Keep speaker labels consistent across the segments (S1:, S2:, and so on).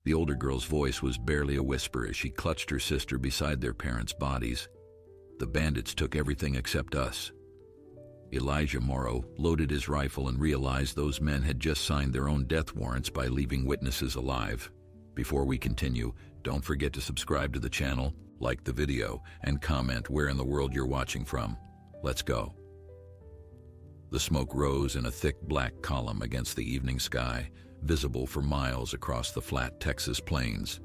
S1: The older girl's voice was barely a whisper as she clutched her sister beside their parents' bodies. The bandits took everything except us. Elijah Morrow loaded his rifle and realized those men had just signed their own death warrants by leaving witnesses alive. Before we continue, don't forget to subscribe to the channel, like the video, and comment where in the world you're watching from. Let's go. The smoke rose in a thick black column against the evening sky, visible for miles across the flat Texas plains.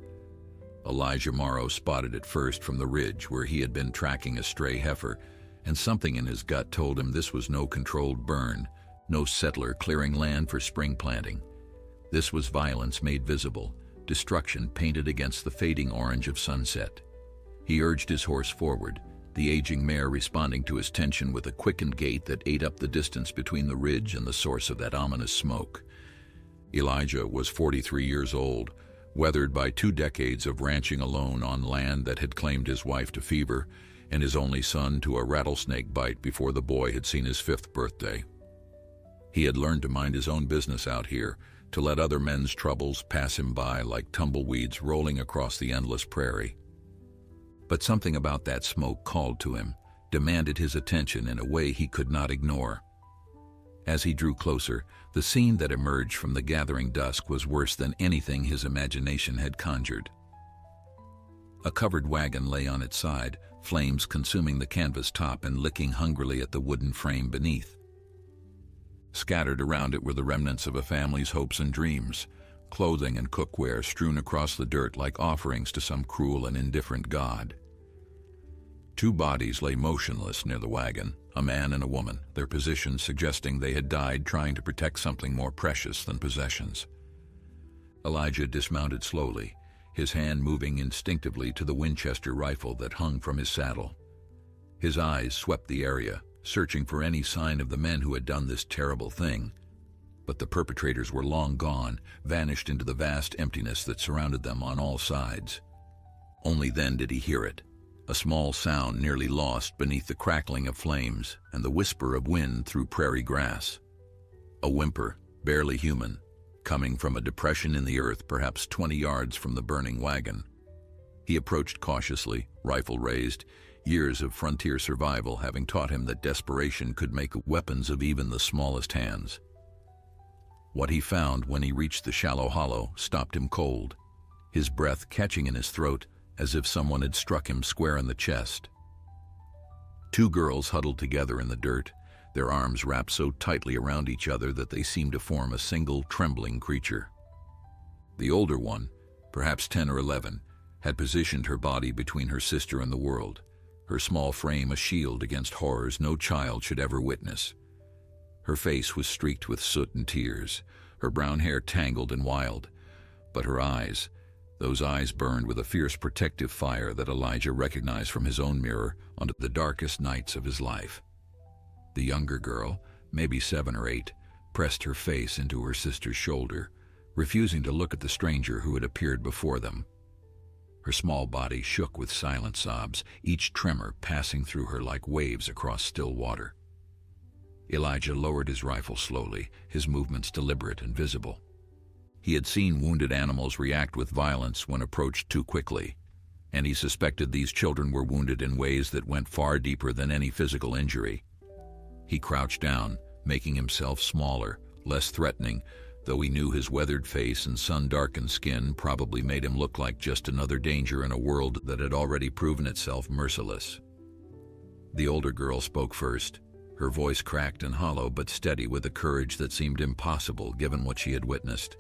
S1: Elijah Morrow spotted it first from the ridge where he had been tracking a stray heifer, and something in his gut told him this was no controlled burn, no settler clearing land for spring planting. This was violence made visible, destruction painted against the fading orange of sunset. He urged his horse forward, the aging mare responding to his tension with a quickened gait that ate up the distance between the ridge and the source of that ominous smoke. Elijah was 43 years old, weathered by 2 decades of ranching alone on land that had claimed his wife to fever and his only son to a rattlesnake bite before the boy had seen his 5th birthday. He had learned to mind his own business out here, to let other men's troubles pass him by like tumbleweeds rolling across the endless prairie. But something about that smoke called to him, demanded his attention in a way he could not ignore. As he drew closer, the scene that emerged from the gathering dusk was worse than anything his imagination had conjured. A covered wagon lay on its side, flames consuming the canvas top and licking hungrily at the wooden frame beneath. Scattered around it were the remnants of a family's hopes and dreams, clothing and cookware strewn across the dirt like offerings to some cruel and indifferent god. 2 bodies lay motionless near the wagon, a man and a woman, their positions suggesting they had died trying to protect something more precious than possessions. Elijah dismounted slowly, his hand moving instinctively to the Winchester rifle that hung from his saddle. His eyes swept the area, searching for any sign of the men who had done this terrible thing. But the perpetrators were long gone, vanished into the vast emptiness that surrounded them on all sides. Only then did he hear it, a small sound nearly lost beneath the crackling of flames and the whisper of wind through prairie grass. A whimper, barely human, coming from a depression in the earth perhaps 20 yards from the burning wagon. He approached cautiously, rifle raised, years of frontier survival having taught him that desperation could make weapons of even the smallest hands. What he found when he reached the shallow hollow stopped him cold, his breath catching in his throat as if someone had struck him square in the chest. 2 girls huddled together in the dirt, their arms wrapped so tightly around each other that they seemed to form a single trembling creature. The older one, perhaps 10 or 11, had positioned her body between her sister and the world, her small frame a shield against horrors no child should ever witness. Her face was streaked with soot and tears, her brown hair tangled and wild, but her eyes, those eyes burned with a fierce protective fire that Elijah recognized from his own mirror on the darkest nights of his life. The younger girl, maybe 7 or 8, pressed her face into her sister's shoulder, refusing to look at the stranger who had appeared before them. Her small body shook with silent sobs, each tremor passing through her like waves across still water. Elijah lowered his rifle slowly, his movements deliberate and visible. He had seen wounded animals react with violence when approached too quickly, and he suspected these children were wounded in ways that went far deeper than any physical injury. He crouched down, making himself smaller, less threatening, though he knew his weathered face and sun-darkened skin probably made him look like just another danger in a world that had already proven itself merciless. The older girl spoke first, her voice cracked and hollow but steady with a courage that seemed impossible given what she had witnessed.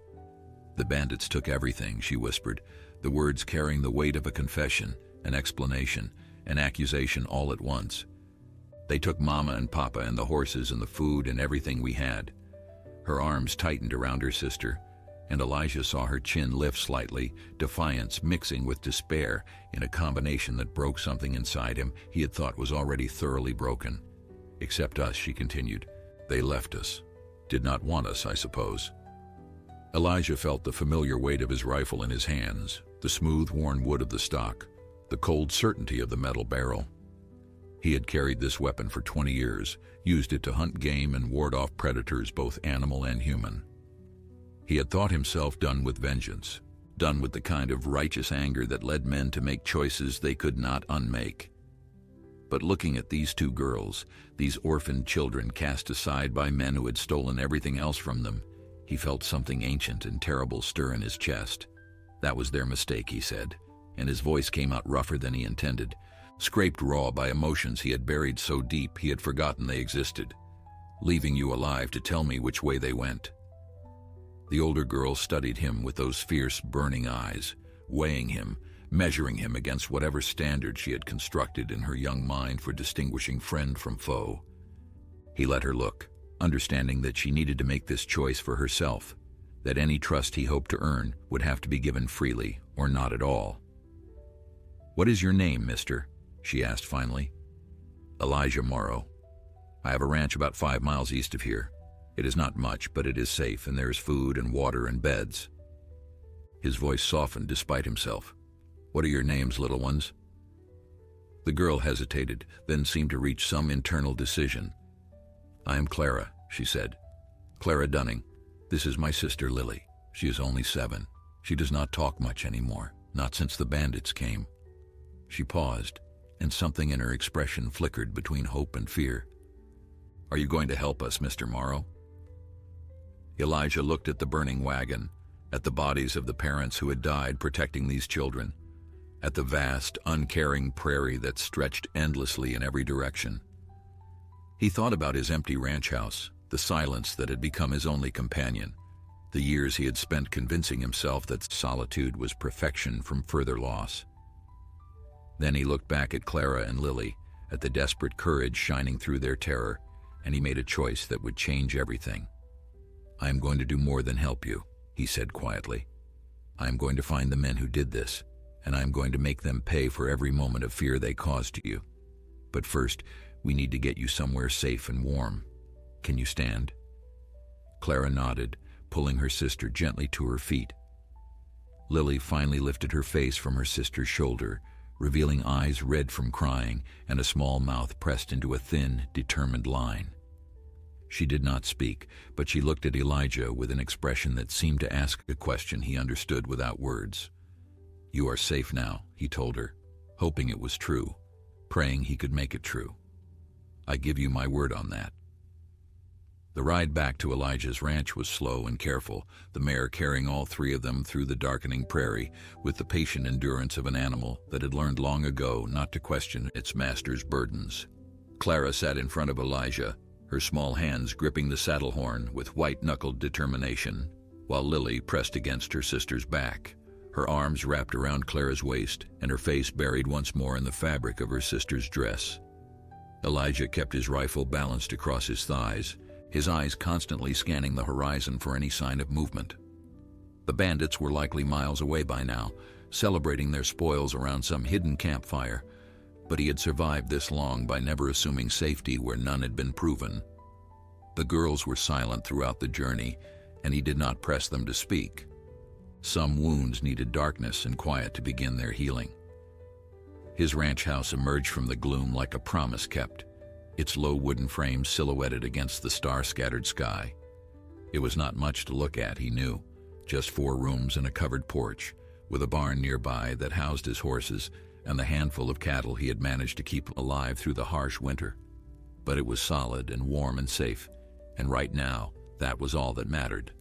S1: "The bandits took everything," she whispered, the words carrying the weight of a confession, an explanation, an accusation all at once. "They took Mama and Papa and the horses and the food and everything we had." Her arms tightened around her sister, and Elijah saw her chin lift slightly, defiance mixing with despair in a combination that broke something inside him he had thought was already thoroughly broken. "Except us," she continued. "They left us. Did not want us, I suppose." Elijah felt the familiar weight of his rifle in his hands, the smooth, worn wood of the stock, the cold certainty of the metal barrel. He had carried this weapon for 20 years, used it to hunt game and ward off predators both animal and human. He had thought himself done with vengeance, done with the kind of righteous anger that led men to make choices they could not unmake. But looking at these two girls, these orphaned children cast aside by men who had stolen everything else from them, he felt something ancient and terrible stir in his chest. That was their mistake, he said, and his voice came out rougher than he intended, scraped raw by emotions he had buried so deep he had forgotten they existed, leaving you alive to tell me which way they went. The older girl studied him with those fierce, burning eyes, weighing him, measuring him against whatever standard she had constructed in her young mind for distinguishing friend from foe. He let her look, understanding that she needed to make this choice for herself, that any trust he hoped to earn would have to be given freely or not at all. "What is your name, mister?" she asked finally. "Elijah Morrow. I have a ranch about 5 miles east of here. It is not much, but it is safe, and there is food and water and beds." His voice softened despite himself. "What are your names, little ones?" The girl hesitated, then seemed to reach some internal decision. "I am Clara," she said. "Clara Dunning. This is my sister Lily. She is only 7. She does not talk much anymore, not since the bandits came." She paused, and something in her expression flickered between hope and fear. "Are you going to help us, Mr. Morrow?" Elijah looked at the burning wagon, at the bodies of the parents who had died protecting these children, at the vast, uncaring prairie that stretched endlessly in every direction. He thought about his empty ranch house, the silence that had become his only companion, the years he had spent convincing himself that solitude was perfection from further loss. Then he looked back at Clara and Lily, at the desperate courage shining through their terror, and he made a choice that would change everything. "I am going to do more than help you," he said quietly. "I am going to find the men who did this, and I am going to make them pay for every moment of fear they caused to you. But first, we need to get you somewhere safe and warm. Can you stand?" Clara nodded, pulling her sister gently to her feet. Lily finally lifted her face from her sister's shoulder, revealing eyes red from crying and a small mouth pressed into a thin, determined line. She did not speak, but she looked at Elijah with an expression that seemed to ask a question he understood without words. "You are safe now," he told her, hoping it was true, praying he could make it true. "I give you my word on that." The ride back to Elijah's ranch was slow and careful, the mare carrying all 3 of them through the darkening prairie with the patient endurance of an animal that had learned long ago not to question its master's burdens. Clara sat in front of Elijah, her small hands gripping the saddle horn with white-knuckled determination, while Lily pressed against her sister's back, her arms wrapped around Clara's waist and her face buried once more in the fabric of her sister's dress. Elijah kept his rifle balanced across his thighs, his eyes constantly scanning the horizon for any sign of movement. The bandits were likely miles away by now, celebrating their spoils around some hidden campfire, but he had survived this long by never assuming safety where none had been proven. The girls were silent throughout the journey, and he did not press them to speak. Some wounds needed darkness and quiet to begin their healing. His ranch house emerged from the gloom like a promise kept, its low wooden frame silhouetted against the star-scattered sky. It was not much to look at, he knew, just 4 rooms and a covered porch, with a barn nearby that housed his horses and the handful of cattle he had managed to keep alive through the harsh winter. But it was solid and warm and safe, and right now, that was all that mattered.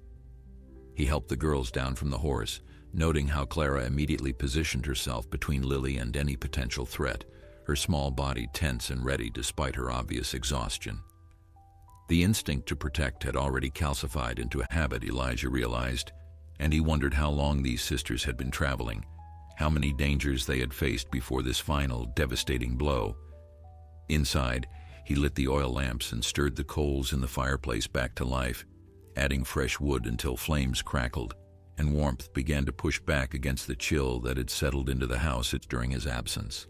S1: He helped the girls down from the horse, noting how Clara immediately positioned herself between Lily and any potential threat, her small body tense and ready despite her obvious exhaustion. The instinct to protect had already calcified into a habit, Elijah realized, and he wondered how long these sisters had been traveling, how many dangers they had faced before this final, devastating blow. Inside, he lit the oil lamps and stirred the coals in the fireplace back to life, adding fresh wood until flames crackled, and warmth began to push back against the chill that had settled into the house during his absence.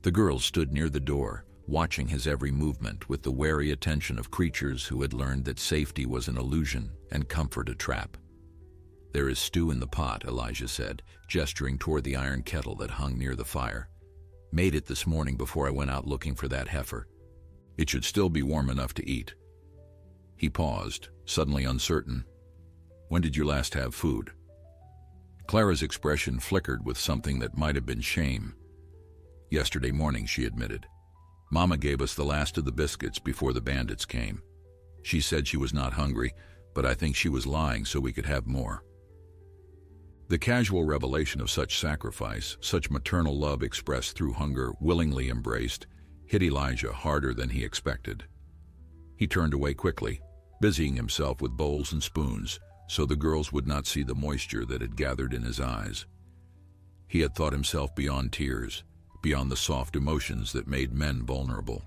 S1: The girls stood near the door, watching his every movement with the wary attention of creatures who had learned that safety was an illusion and comfort a trap. "There is stew in the pot," Elijah said, gesturing toward the iron kettle that hung near the fire. "Made it this morning before I went out looking for that heifer. It should still be warm enough to eat." He paused, suddenly uncertain. "When did you last have food?" Clara's expression flickered with something that might have been shame. "Yesterday morning," she admitted. "Mama gave us the last of the biscuits before the bandits came. She said she was not hungry, but I think she was lying so we could have more." The casual revelation of such sacrifice, such maternal love expressed through hunger willingly embraced, hit Elijah harder than he expected. He turned away quickly, busying himself with bowls and spoons, so the girls would not see the moisture that had gathered in his eyes. He had thought himself beyond tears, beyond the soft emotions that made men vulnerable.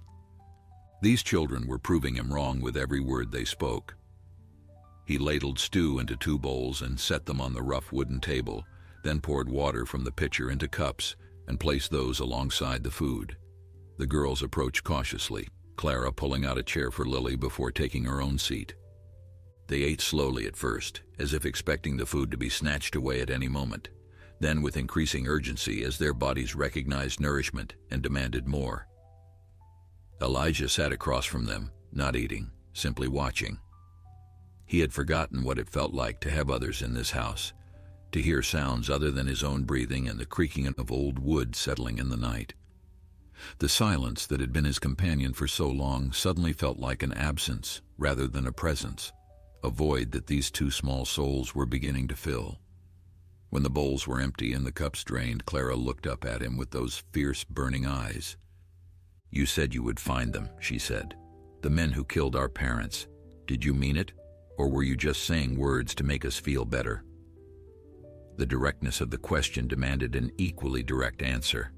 S1: These children were proving him wrong with every word they spoke. He ladled stew into 2 bowls and set them on the rough wooden table, then poured water from the pitcher into cups and placed those alongside the food. The girls approached cautiously, Clara pulling out a chair for Lily before taking her own seat. They ate slowly at first, as if expecting the food to be snatched away at any moment, then with increasing urgency as their bodies recognized nourishment and demanded more. Elijah sat across from them, not eating, simply watching. He had forgotten what it felt like to have others in this house, to hear sounds other than his own breathing and the creaking of old wood settling in the night. The silence that had been his companion for so long suddenly felt like an absence rather than a presence, a void that these 2 small souls were beginning to fill. When the bowls were empty and the cups drained, Clara looked up at him with those fierce, burning eyes. "You said you would find them," she said. "The men who killed our parents. Did you mean it, or were you just saying words to make us feel better?" The directness of the question demanded an equally direct answer.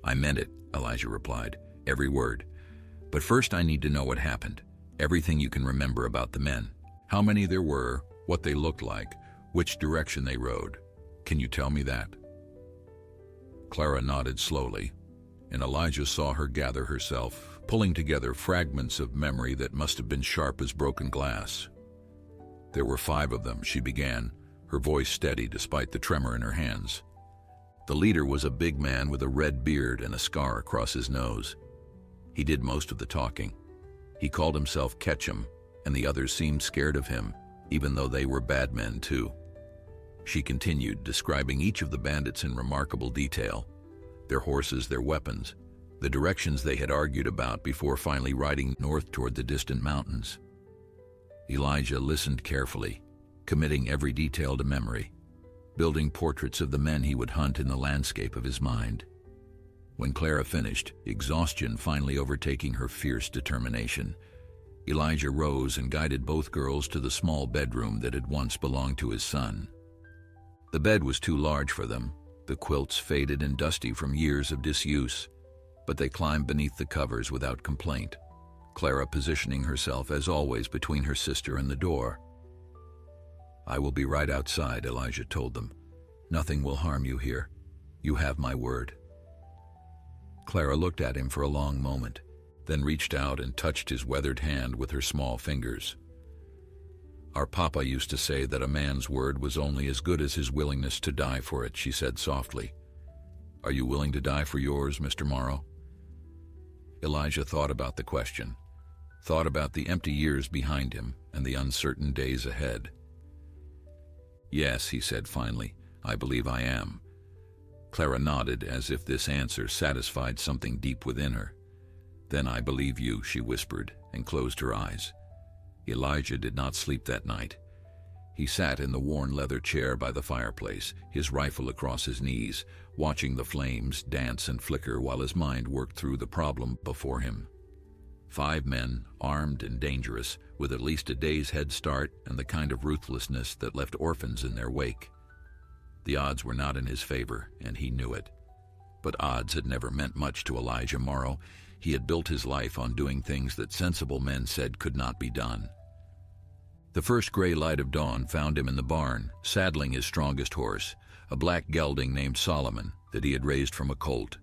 S1: "I meant it," Elijah replied, "every word. But first I need to know what happened, everything you can remember about the men. How many there were, what they looked like, which direction they rode. Can you tell me that?" Clara nodded slowly, and Elijah saw her gather herself, pulling together fragments of memory that must have been sharp as broken glass. "There were 5 of them," she began, her voice steady despite the tremor in her hands. The leader was a big man with a red beard and a scar across his nose. He did most of the talking. He called himself Ketchum, and the others seemed scared of him, even though they were bad men too. She continued, describing each of the bandits in remarkable detail, their horses, their weapons, the directions they had argued about before finally riding north toward the distant mountains. Elijah listened carefully, committing every detail to memory, building portraits of the men he would hunt in the landscape of his mind. When Clara finished, exhaustion finally overtaking her fierce determination, Elijah rose and guided both girls to the small bedroom that had once belonged to his son. The bed was too large for them, the quilts faded and dusty from years of disuse, but they climbed beneath the covers without complaint, Clara positioning herself as always between her sister and the door. "I will be right outside," Elijah told them. "Nothing will harm you here. You have my word." Clara looked at him for a long moment, then reached out and touched his weathered hand with her small fingers. "Our papa used to say that a man's word was only as good as his willingness to die for it," she said softly. "Are you willing to die for yours, Mr. Morrow?" Elijah thought about the question, thought about the empty years behind him and the uncertain days ahead. "Yes," he said finally, "I believe I am." Clara nodded as if this answer satisfied something deep within her. "Then I believe you," she whispered, and closed her eyes. Elijah did not sleep that night. He sat in the worn leather chair by the fireplace, his rifle across his knees, watching the flames dance and flicker while his mind worked through the problem before him. 5 men, armed and dangerous, with at least a day's head start and the kind of ruthlessness that left orphans in their wake. The odds were not in his favor, and he knew it. But odds had never meant much to Elijah Morrow. He had built his life on doing things that sensible men said could not be done. The first gray light of dawn found him in the barn, saddling his strongest horse, a black gelding named Solomon that he had raised from a colt.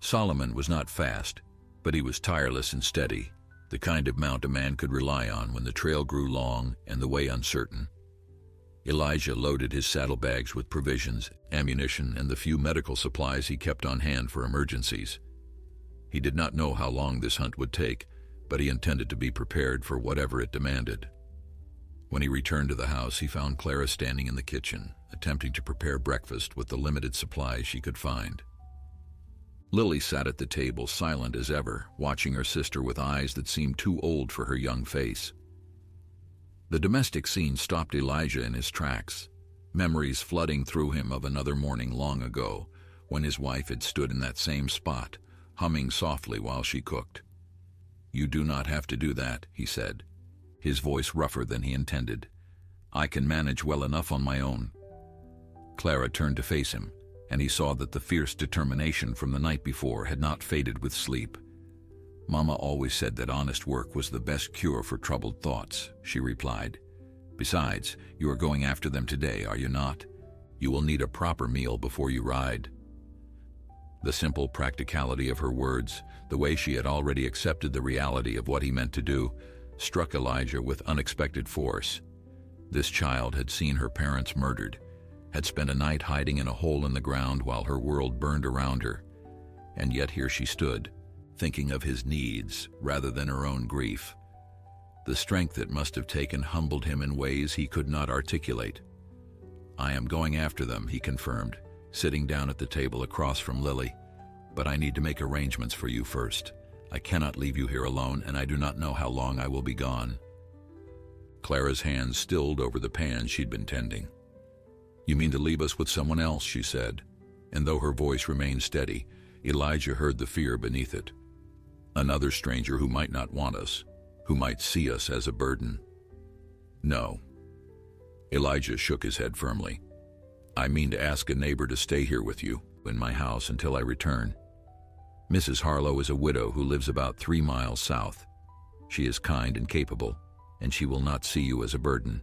S1: Solomon was not fast, but he was tireless and steady, the kind of mount a man could rely on when the trail grew long and the way uncertain. Elijah loaded his saddlebags with provisions, ammunition, and the few medical supplies he kept on hand for emergencies. He did not know how long this hunt would take, but he intended to be prepared for whatever it demanded. When he returned to the house, he found Clara standing in the kitchen, attempting to prepare breakfast with the limited supplies she could find. Lily sat at the table, silent as ever, watching her sister with eyes that seemed too old for her young face. The domestic scene stopped Elijah in his tracks, memories flooding through him of another morning long ago, when his wife had stood in that same spot, humming softly while she cooked. "You do not have to do that," he said, his voice rougher than he intended. "I can manage well enough on my own." Clara turned to face him, and he saw that the fierce determination from the night before had not faded with sleep. "Mama always said that honest work was the best cure for troubled thoughts," she replied. "Besides, you are going after them today, are you not? You will need a proper meal before you ride." The simple practicality of her words, the way she had already accepted the reality of what he meant to do, struck Elijah with unexpected force. This child had seen her parents murdered, had spent a night hiding in a hole in the ground while her world burned around her, and yet here she stood, thinking of his needs rather than her own grief. The strength it must have taken humbled him in ways he could not articulate. "I am going after them," he confirmed, sitting down at the table across from Lily. "But I need to make arrangements for you first. I cannot leave you here alone, and I do not know how long I will be gone." Clara's hands stilled over the pan she'd been tending. "You mean to leave us with someone else?" she said, and though her voice remained steady, Elijah heard the fear beneath it. "Another stranger who might not want us, who might see us as a burden." "No." Elijah shook his head firmly. "I mean to ask a neighbor to stay here with you, in my house, until I return. Mrs. Harlow is a widow who lives about 3 miles south. She is kind and capable, and she will not see you as a burden.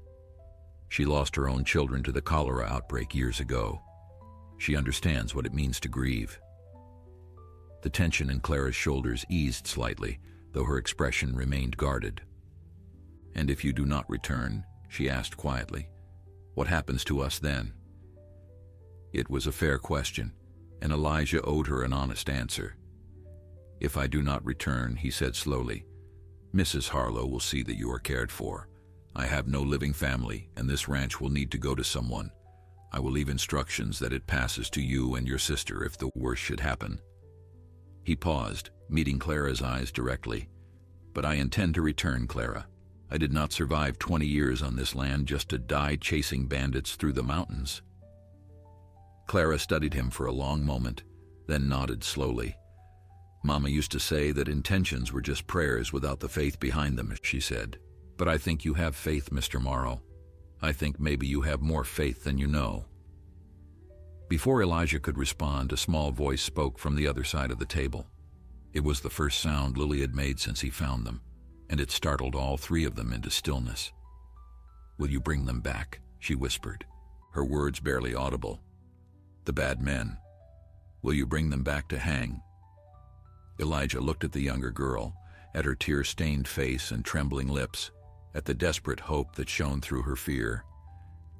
S1: She lost her own children to the cholera outbreak years ago. She understands what it means to grieve." The tension in Clara's shoulders eased slightly, though her expression remained guarded. "And if you do not return," she asked quietly, "what happens to us then?" It was a fair question, and Elijah owed her an honest answer. "If I do not return," he said slowly, "Mrs. Harlow will see that you are cared for. I have no living family, and this ranch will need to go to someone. I will leave instructions that it passes to you and your sister if the worst should happen." He paused, meeting Clara's eyes directly. "But I intend to return, Clara. I did not survive 20 years on this land just to die chasing bandits through the mountains." Clara studied him for a long moment, then nodded slowly. "Mama used to say that intentions were just prayers without the faith behind them," she said. "But I think you have faith, Mr. Morrow. I think maybe you have more faith than you know." Before Elijah could respond, a small voice spoke from the other side of the table. It was the first sound Lily had made since he found them, and it startled all 3 of them into stillness. "Will you bring them back?" she whispered, her words barely audible. "The bad men. Will you bring them back to hang?" Elijah looked at the younger girl, at her tear-stained face and trembling lips, at the desperate hope that shone through her fear.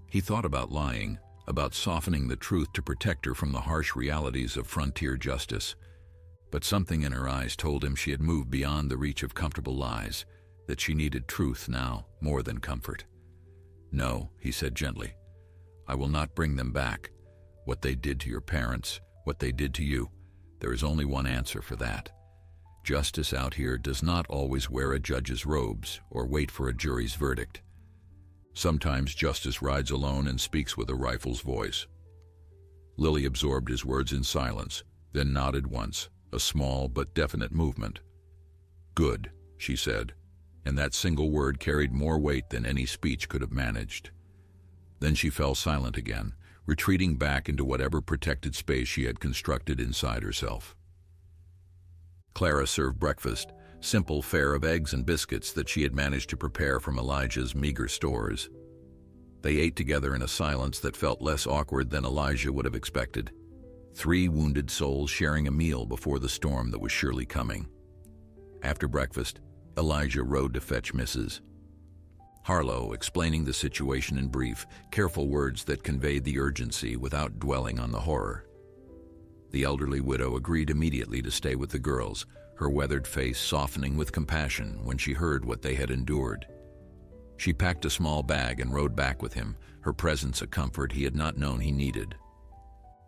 S1: He thought about lying, about softening the truth to protect her from the harsh realities of frontier justice. But something in her eyes told him she had moved beyond the reach of comfortable lies, that she needed truth now more than comfort. "No," he said gently. "I will not bring them back. What they did to your parents, what they did to you, there is only one answer for that. Justice out here does not always wear a judge's robes or wait for a jury's verdict. Sometimes justice rides alone and speaks with a rifle's voice." Lily absorbed his words in silence, then nodded once, a small but definite movement. "Good," she said, and that single word carried more weight than any speech could have managed. Then she fell silent again, retreating back into whatever protected space she had constructed inside herself. Clara served breakfast, simple fare of eggs and biscuits that she had managed to prepare from Elijah's meager stores. They ate together in a silence that felt less awkward than Elijah would have expected. 3 wounded souls sharing a meal before the storm that was surely coming. After breakfast, Elijah rode to fetch Mrs. Harlow, explaining the situation in brief, careful words that conveyed the urgency without dwelling on the horror. The elderly widow agreed immediately to stay with the girls, her weathered face softening with compassion when she heard what they had endured. She packed a small bag and rode back with him, her presence a comfort he had not known he needed.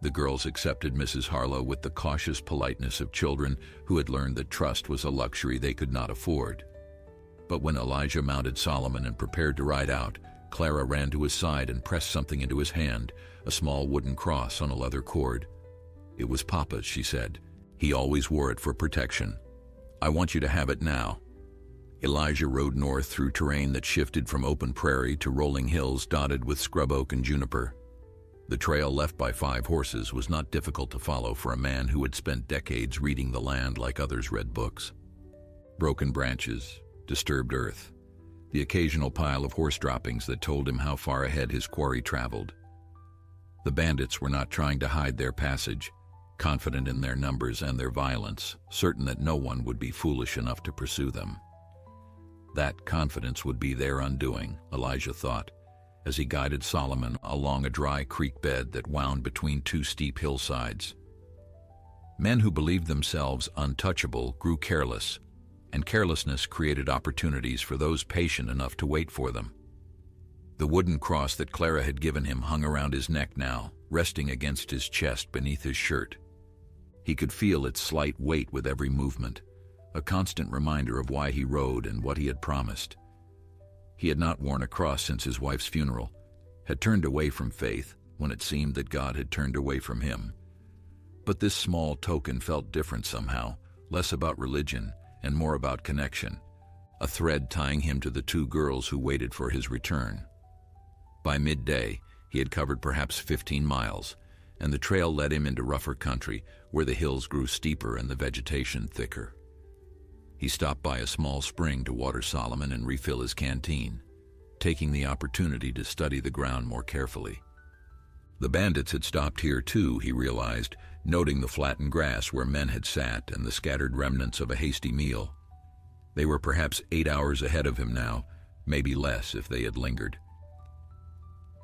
S1: The girls accepted Mrs. Harlow with the cautious politeness of children who had learned that trust was a luxury they could not afford. But when Elijah mounted Solomon and prepared to ride out, Clara ran to his side and pressed something into his hand, a small wooden cross on a leather cord. "It was Papa's," she said. "He always wore it for protection. I want you to have it now." Elijah rode north through terrain that shifted from open prairie to rolling hills dotted with scrub oak and juniper. The trail left by 5 horses was not difficult to follow for a man who had spent decades reading the land like others read books. Broken branches, disturbed earth, the occasional pile of horse droppings that told him how far ahead his quarry traveled. The bandits were not trying to hide their passage, confident in their numbers and their violence, certain that no one would be foolish enough to pursue them. That confidence would be their undoing, Elijah thought, as he guided Solomon along a dry creek bed that wound between 2 steep hillsides. Men who believed themselves untouchable grew careless, and carelessness created opportunities for those patient enough to wait for them. The wooden cross that Clara had given him hung around his neck now, resting against his chest beneath his shirt. He could feel its slight weight with every movement, a constant reminder of why he rode and what he had promised. He had not worn a cross since his wife's funeral, had turned away from faith when it seemed that God had turned away from him. But this small token felt different somehow, less about religion and more about connection, a thread tying him to the 2 girls who waited for his return. By midday, he had covered perhaps 15 miles, and the trail led him into rougher country where the hills grew steeper and the vegetation thicker. He stopped by a small spring to water Solomon and refill his canteen, taking the opportunity to study the ground more carefully. The bandits had stopped here too, he realized, noting the flattened grass where men had sat and the scattered remnants of a hasty meal. They were perhaps 8 hours ahead of him now, maybe less if they had lingered.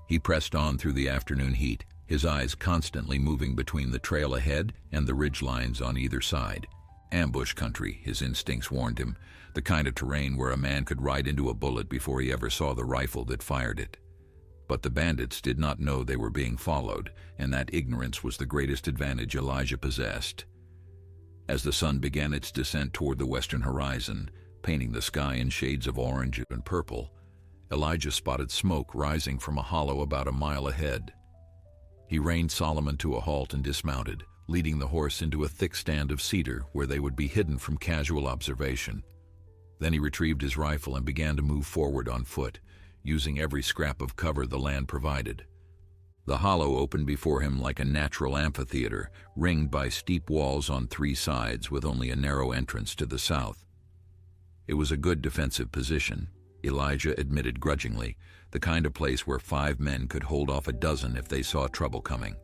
S1: He pressed on through the afternoon heat, his eyes constantly moving between the trail ahead and the ridgelines on either side. Ambush country, his instincts warned him, the kind of terrain where a man could ride into a bullet before he ever saw the rifle that fired it. But the bandits did not know they were being followed, and that ignorance was the greatest advantage Elijah possessed. As the sun began its descent toward the western horizon, painting the sky in shades of orange and purple, Elijah spotted smoke rising from a hollow about a mile ahead. He reined Solomon to a halt and dismounted, leading the horse into a thick stand of cedar where they would be hidden from casual observation. Then he retrieved his rifle and began to move forward on foot, using every scrap of cover the land provided. The hollow opened before him like a natural amphitheater, ringed by steep walls on 3 sides with only a narrow entrance to the south. It was a good defensive position, Elijah admitted grudgingly, the kind of place where 5 men could hold off a dozen if they saw trouble coming.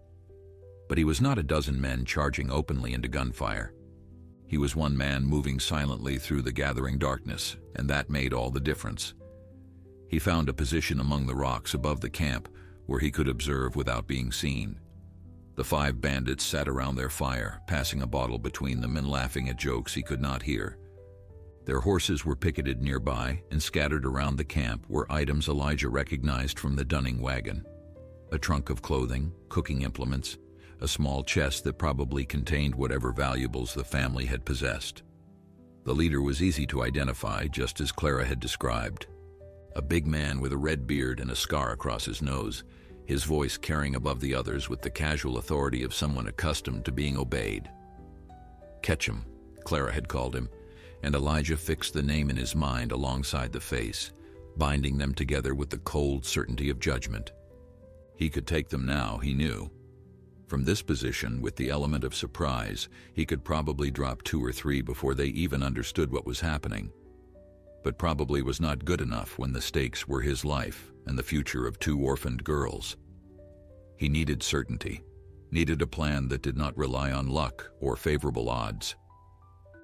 S1: But he was not a dozen men charging openly into gunfire. He was one man moving silently through the gathering darkness, and that made all the difference. He found a position among the rocks above the camp where he could observe without being seen. The 5 bandits sat around their fire, passing a bottle between them and laughing at jokes he could not hear. Their horses were picketed nearby, and scattered around the camp were items Elijah recognized from the dunning wagon. A trunk of clothing, cooking implements, a small chest that probably contained whatever valuables the family had possessed. The leader was easy to identify, just as Clara had described. A big man with a red beard and a scar across his nose, his voice carrying above the others with the casual authority of someone accustomed to being obeyed. Ketchum, Clara had called him, and Elijah fixed the name in his mind alongside the face, binding them together with the cold certainty of judgment. He could take them now, he knew. From this position, with the element of surprise, he could probably drop 2 or 3 before they even understood what was happening. But probably was not good enough when the stakes were his life and the future of 2 orphaned girls. He needed certainty, needed a plan that did not rely on luck or favorable odds.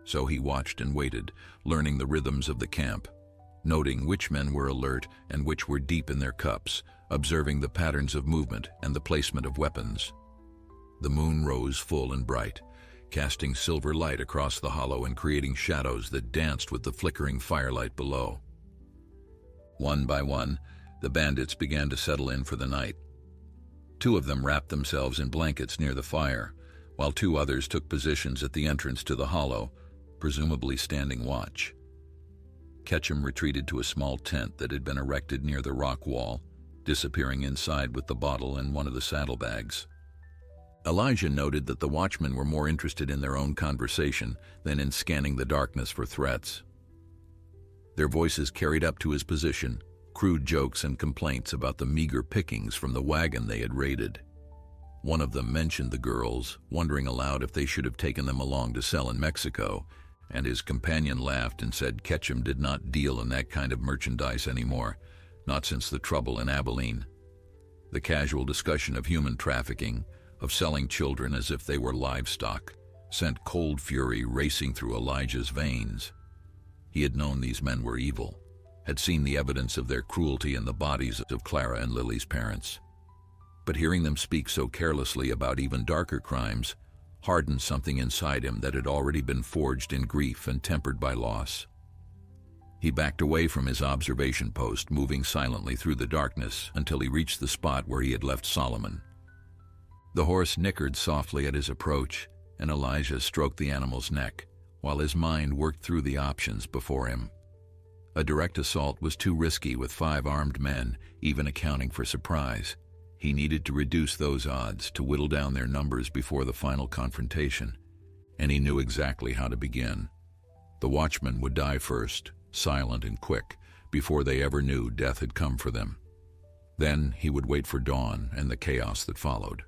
S1: So he watched and waited, learning the rhythms of the camp, noting which men were alert and which were deep in their cups, observing the patterns of movement and the placement of weapons. The moon rose full and bright, casting silver light across the hollow and creating shadows that danced with the flickering firelight below. One by one, the bandits began to settle in for the night. 2 of them wrapped themselves in blankets near the fire, while 2 others took positions at the entrance to the hollow, presumably standing watch. Ketchum retreated to a small tent that had been erected near the rock wall, disappearing inside with the bottle and one of the saddlebags. Elijah noted that the watchmen were more interested in their own conversation than in scanning the darkness for threats. Their voices carried up to his position, crude jokes and complaints about the meager pickings from the wagon they had raided. One of them mentioned the girls, wondering aloud if they should have taken them along to sell in Mexico, and his companion laughed and said Ketchum did not deal in that kind of merchandise anymore, not since the trouble in Abilene. The casual discussion of human trafficking, of selling children as if they were livestock, sent cold fury racing through Elijah's veins. He had known these men were evil, had seen the evidence of their cruelty in the bodies of Clara and Lily's parents. But hearing them speak so carelessly about even darker crimes hardened something inside him that had already been forged in grief and tempered by loss. He backed away from his observation post, moving silently through the darkness until he reached the spot where he had left Solomon. The horse nickered softly at his approach, and Elijah stroked the animal's neck, while his mind worked through the options before him. A direct assault was too risky with 5 armed men, even accounting for surprise. He needed to reduce those odds, to whittle down their numbers before the final confrontation, and he knew exactly how to begin. The watchmen would die first, silent and quick, before they ever knew death had come for them. Then he would wait for dawn and the chaos that followed.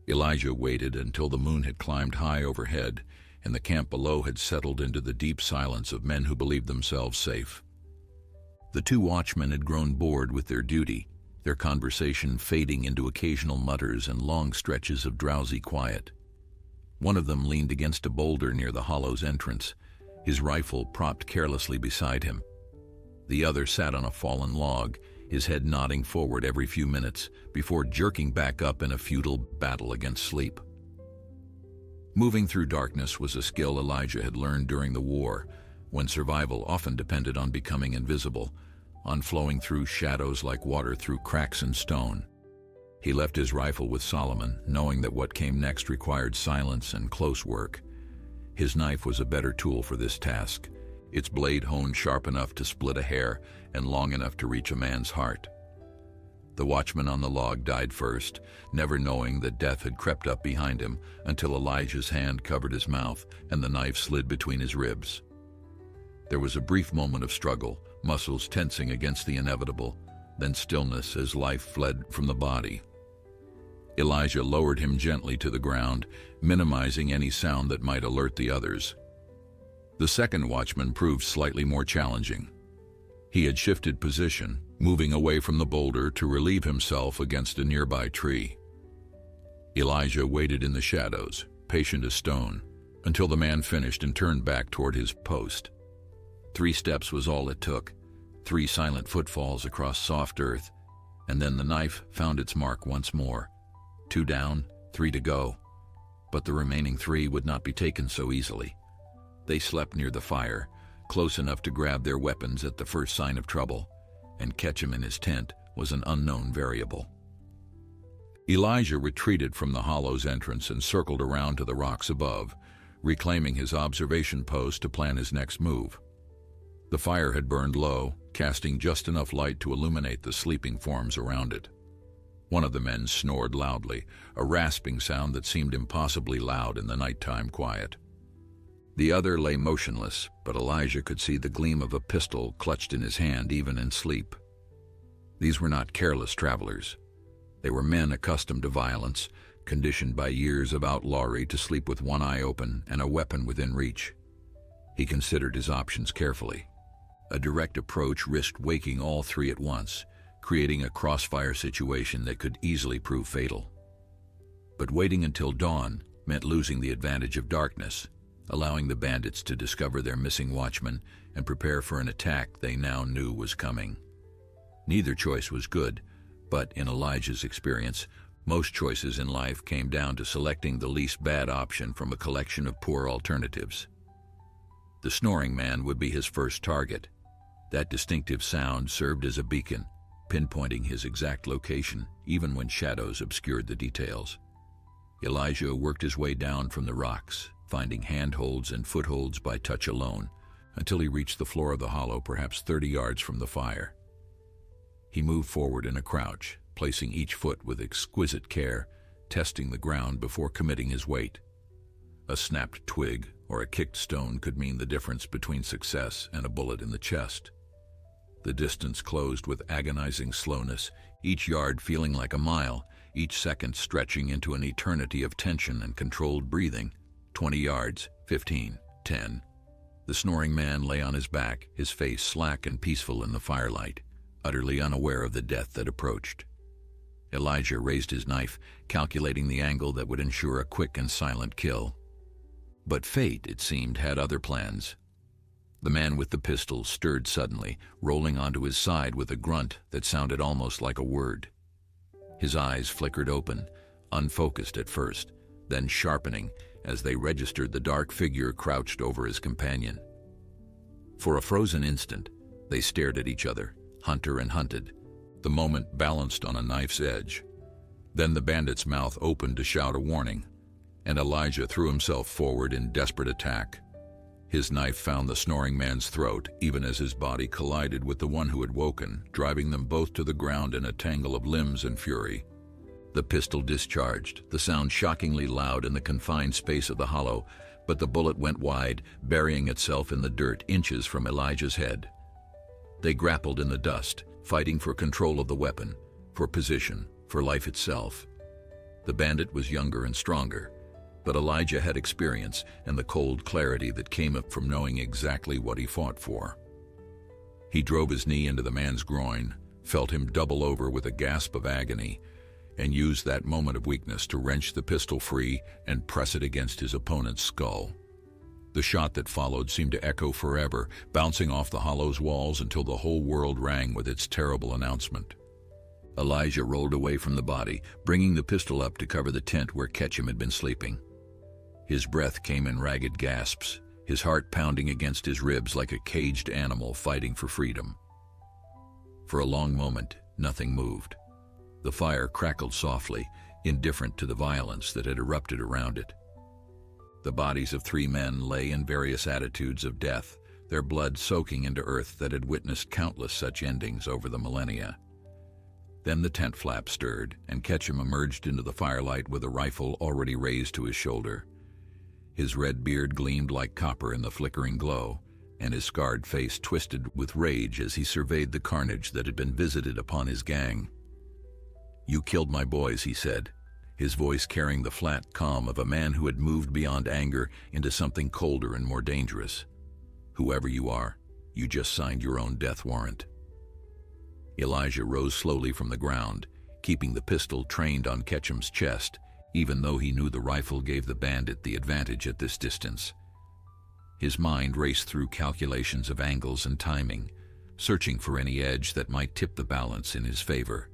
S1: Elijah waited until the moon had climbed high overhead and the camp below had settled into the deep silence of men who believed themselves safe. The 2 watchmen had grown bored with their duty, their conversation fading into occasional mutters and long stretches of drowsy quiet. One of them leaned against a boulder near the hollow's entrance, his rifle propped carelessly beside him. The other sat on a fallen log, his head nodding forward every few minutes before jerking back up in a futile battle against sleep. Moving through darkness was a skill Elijah had learned during the war, when survival often depended on becoming invisible, on flowing through shadows like water through cracks in stone. He left his rifle with Solomon, knowing that what came next required silence and close work. His knife was a better tool for this task, its blade honed sharp enough to split a hair and long enough to reach a man's heart. The watchman on the log died first, never knowing that death had crept up behind him until Elijah's hand covered his mouth and the knife slid between his ribs. There was a brief moment of struggle, muscles tensing against the inevitable, then stillness as life fled from the body. Elijah lowered him gently to the ground, minimizing any sound that might alert the others. The second watchman proved slightly more challenging. He had shifted position, moving away from the boulder to relieve himself against a nearby tree. Elijah waited in the shadows, patient as stone, until the man finished and turned back toward his post. 3 steps was all it took, 3 silent footfalls across soft earth, and then the knife found its mark once more. 2 down, 3 to go. But the remaining 3 would not be taken so easily. They slept near the fire, close enough to grab their weapons at the first sign of trouble, and Ketchum in his tent was an unknown variable. Elijah retreated from the hollow's entrance and circled around to the rocks above, reclaiming his observation post to plan his next move. The fire had burned low, casting just enough light to illuminate the sleeping forms around it. One of the men snored loudly, a rasping sound that seemed impossibly loud in the nighttime quiet. The other lay motionless, but Elijah could see the gleam of a pistol clutched in his hand even in sleep. These were not careless travelers. They were men accustomed to violence, conditioned by years of outlawry to sleep with one eye open and a weapon within reach. He considered his options carefully. A direct approach risked waking all 3 at once, creating a crossfire situation that could easily prove fatal. But waiting until dawn meant losing the advantage of darkness, allowing the bandits to discover their missing watchman and prepare for an attack they now knew was coming. Neither choice was good, but in Elijah's experience, most choices in life came down to selecting the least bad option from a collection of poor alternatives. The snoring man would be his first target. That distinctive sound served as a beacon, pinpointing his exact location, even when shadows obscured the details. Elijah worked his way down from the rocks, finding handholds and footholds by touch alone, until he reached the floor of the hollow, perhaps 30 yards from the fire. He moved forward in a crouch, placing each foot with exquisite care, testing the ground before committing his weight. A snapped twig or a kicked stone could mean the difference between success and a bullet in the chest. The distance closed with agonizing slowness, each yard feeling like a mile, each second stretching into an eternity of tension and controlled breathing. 20 yards, 15, 10. The snoring man lay on his back, his face slack and peaceful in the firelight, utterly unaware of the death that approached. Elijah raised his knife, calculating the angle that would ensure a quick and silent kill. But fate, it seemed, had other plans. The man with the pistol stirred suddenly, rolling onto his side with a grunt that sounded almost like a word. His eyes flickered open, unfocused at first, then sharpening as they registered the dark figure crouched over his companion. For a frozen instant, they stared at each other, hunter and hunted, the moment balanced on a knife's edge. Then the bandit's mouth opened to shout a warning, and Elijah threw himself forward in desperate attack. His knife found the snoring man's throat, even as his body collided with the one who had woken, driving them both to the ground in a tangle of limbs and fury. The pistol discharged, the sound shockingly loud in the confined space of the hollow, but the bullet went wide, burying itself in the dirt inches from Elijah's head. They grappled in the dust, fighting for control of the weapon, for position, for life itself. The bandit was younger and stronger, but Elijah had experience and the cold clarity that came up from knowing exactly what he fought for. He drove his knee into the man's groin, felt him double over with a gasp of agony, and used that moment of weakness to wrench the pistol free and press it against his opponent's skull. The shot that followed seemed to echo forever, bouncing off the hollow's walls until the whole world rang with its terrible announcement. Elijah rolled away from the body, bringing the pistol up to cover the tent where Ketchum had been sleeping. His breath came in ragged gasps, his heart pounding against his ribs like a caged animal fighting for freedom. For a long moment, nothing moved. The fire crackled softly, indifferent to the violence that had erupted around it. The bodies of 3 men lay in various attitudes of death, their blood soaking into earth that had witnessed countless such endings over the millennia. Then the tent flap stirred, and Ketchum emerged into the firelight with a rifle already raised to his shoulder. His red beard gleamed like copper in the flickering glow, and his scarred face twisted with rage as he surveyed the carnage that had been visited upon his gang. "You killed my boys," he said, his voice carrying the flat calm of a man who had moved beyond anger into something colder and more dangerous. "Whoever you are, you just signed your own death warrant." Elijah rose slowly from the ground, keeping the pistol trained on Ketchum's chest, even though he knew the rifle gave the bandit the advantage at this distance. His mind raced through calculations of angles and timing, searching for any edge that might tip the balance in his favor.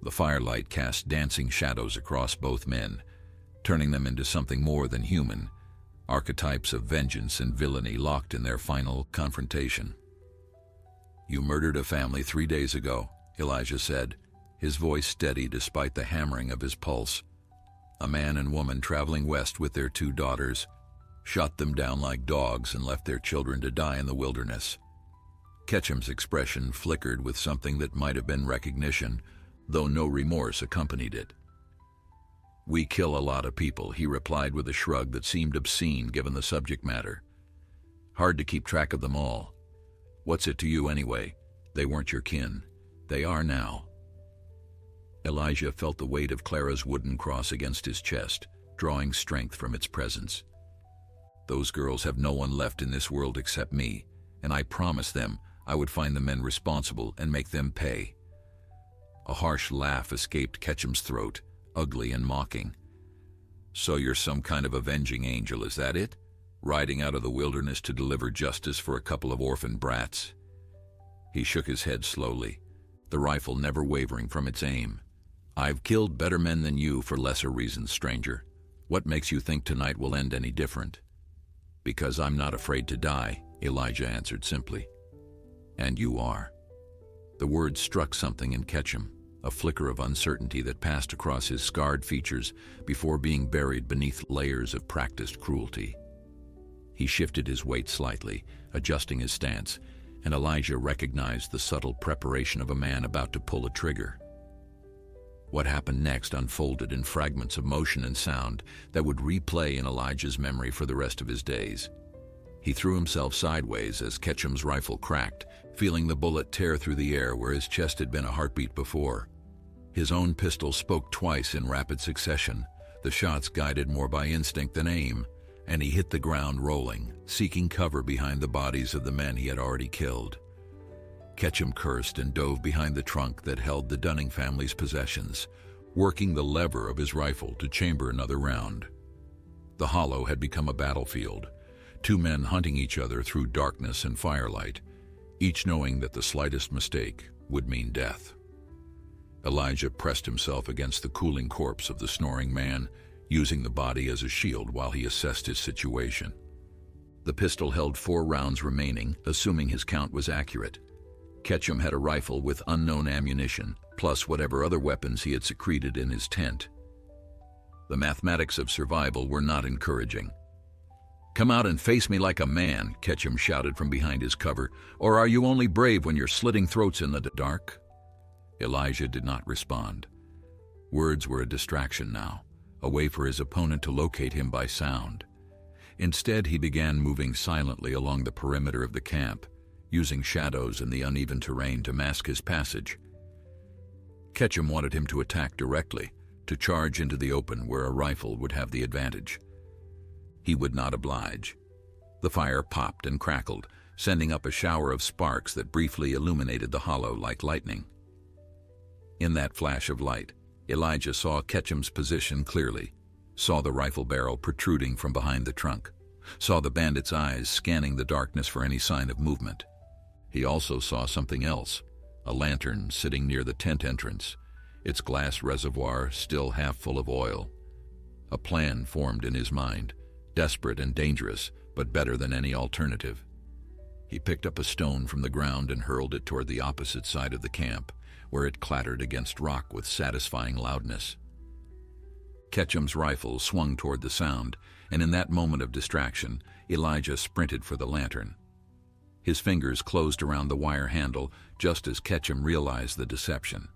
S1: The firelight cast dancing shadows across both men, turning them into something more than human, archetypes of vengeance and villainy locked in their final confrontation. "You murdered a family 3 days ago," Elijah said, his voice steady despite the hammering of his pulse. "A man and woman traveling west with their 2 daughters, shot them down like dogs and left their children to die in the wilderness." Ketchum's expression flickered with something that might have been recognition, though no remorse accompanied it. "We kill a lot of people," he replied with a shrug that seemed obscene given the subject matter. "Hard to keep track of them all. What's it to you anyway? They weren't your kin. They are now." Elijah felt the weight of Clara's wooden cross against his chest, drawing strength from its presence. "Those girls have no one left in this world except me, and I promised them I would find the men responsible and make them pay." A harsh laugh escaped Ketchum's throat, ugly and mocking. "So you're some kind of avenging angel, is that it? Riding out of the wilderness to deliver justice for a couple of orphan brats?" He shook his head slowly, the rifle never wavering from its aim. "I've killed better men than you for lesser reasons, stranger. What makes you think tonight will end any different?" "Because I'm not afraid to die," Elijah answered simply. And you are. The word struck something in Ketchum, a flicker of uncertainty that passed across his scarred features before being buried beneath layers of practiced cruelty. He shifted his weight slightly, adjusting his stance, and Elijah recognized the subtle preparation of a man about to pull a trigger. What happened next unfolded in fragments of motion and sound that would replay in Elijah's memory for the rest of his days. He threw himself sideways as Ketchum's rifle cracked, feeling the bullet tear through the air where his chest had been a heartbeat before. His own pistol spoke twice in rapid succession, the shots guided more by instinct than aim, and he hit the ground rolling, seeking cover behind the bodies of the men he had already killed. Ketchum cursed and dove behind the trunk that held the Dunning family's possessions, working the lever of his rifle to chamber another round. The hollow had become a battlefield, two men hunting each other through darkness and firelight, each knowing that the slightest mistake would mean death. Elijah pressed himself against the cooling corpse of the snoring man, using the body as a shield while he assessed his situation. The pistol held 4 rounds remaining, assuming his count was accurate. Ketchum had a rifle with unknown ammunition, plus whatever other weapons he had secreted in his tent. The mathematics of survival were not encouraging. "Come out and face me like a man," Ketchum shouted from behind his cover, "or are you only brave when you're slitting throats in the dark?" Elijah did not respond. Words were a distraction now, a way for his opponent to locate him by sound. Instead, he began moving silently along the perimeter of the camp, using shadows in the uneven terrain to mask his passage. Ketchum wanted him to attack directly, to charge into the open where a rifle would have the advantage. He would not oblige. The fire popped and crackled, sending up a shower of sparks that briefly illuminated the hollow like lightning. In that flash of light, Elijah saw Ketchum's position clearly, saw the rifle barrel protruding from behind the trunk, saw the bandit's eyes scanning the darkness for any sign of movement. He also saw something else, a lantern sitting near the tent entrance, its glass reservoir still half full of oil. A plan formed in his mind, desperate and dangerous, but better than any alternative. He picked up a stone from the ground and hurled it toward the opposite side of the camp, where it clattered against rock with satisfying loudness. Ketchum's rifle swung toward the sound, and in that moment of distraction, Elijah sprinted for the lantern. His fingers closed around the wire handle just as Ketchum realized the deception.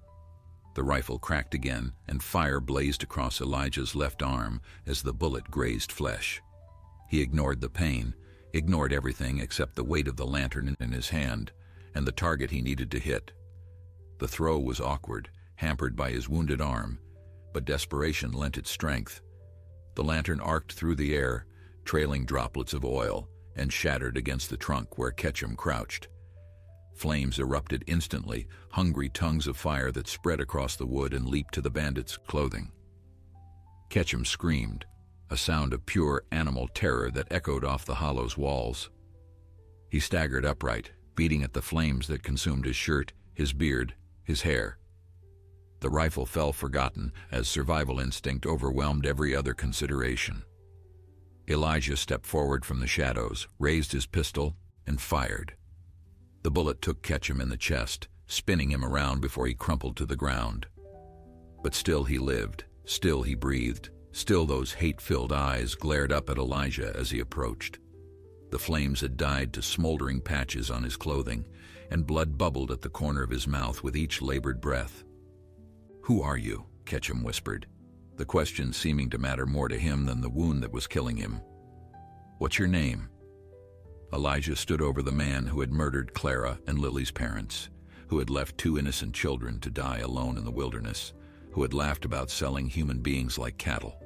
S1: The rifle cracked again, and fire blazed across Elijah's left arm as the bullet grazed flesh. He ignored the pain, ignored everything except the weight of the lantern in his hand, and the target he needed to hit. The throw was awkward, hampered by his wounded arm, but desperation lent it strength. The lantern arced through the air, trailing droplets of oil, and shattered against the trunk where Ketchum crouched. Flames erupted instantly, hungry tongues of fire that spread across the wood and leaped to the bandit's clothing. Ketchum screamed, a sound of pure animal terror that echoed off the hollow's walls. He staggered upright, beating at the flames that consumed his shirt, his beard, his hair. The rifle fell forgotten as survival instinct overwhelmed every other consideration. Elijah stepped forward from the shadows, raised his pistol, and fired. The bullet took Ketchum in the chest, spinning him around before he crumpled to the ground. But still he lived, still he breathed, still those hate-filled eyes glared up at Elijah as he approached. The flames had died to smoldering patches on his clothing, and blood bubbled at the corner of his mouth with each labored breath. "Who are you?" Ketchum whispered, the question seeming to matter more to him than the wound that was killing him. "What's your name?" Elijah stood over the man who had murdered Clara and Lily's parents, who had left 2 innocent children to die alone in the wilderness, who had laughed about selling human beings like cattle.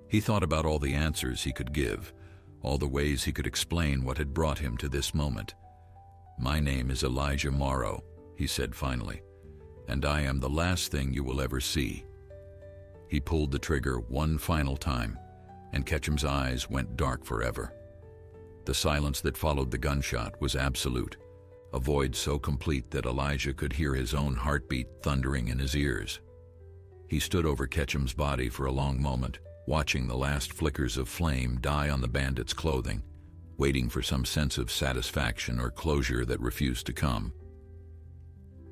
S1: He thought about all the answers he could give, all the ways he could explain what had brought him to this moment. "My name is Elijah Morrow," he said finally, "and I am the last thing you will ever see." He pulled the trigger one final time, and Ketchum's eyes went dark forever. The silence that followed the gunshot was absolute, a void so complete that Elijah could hear his own heartbeat thundering in his ears. He stood over Ketchum's body for a long moment, watching the last flickers of flame die on the bandit's clothing, waiting for some sense of satisfaction or closure that refused to come.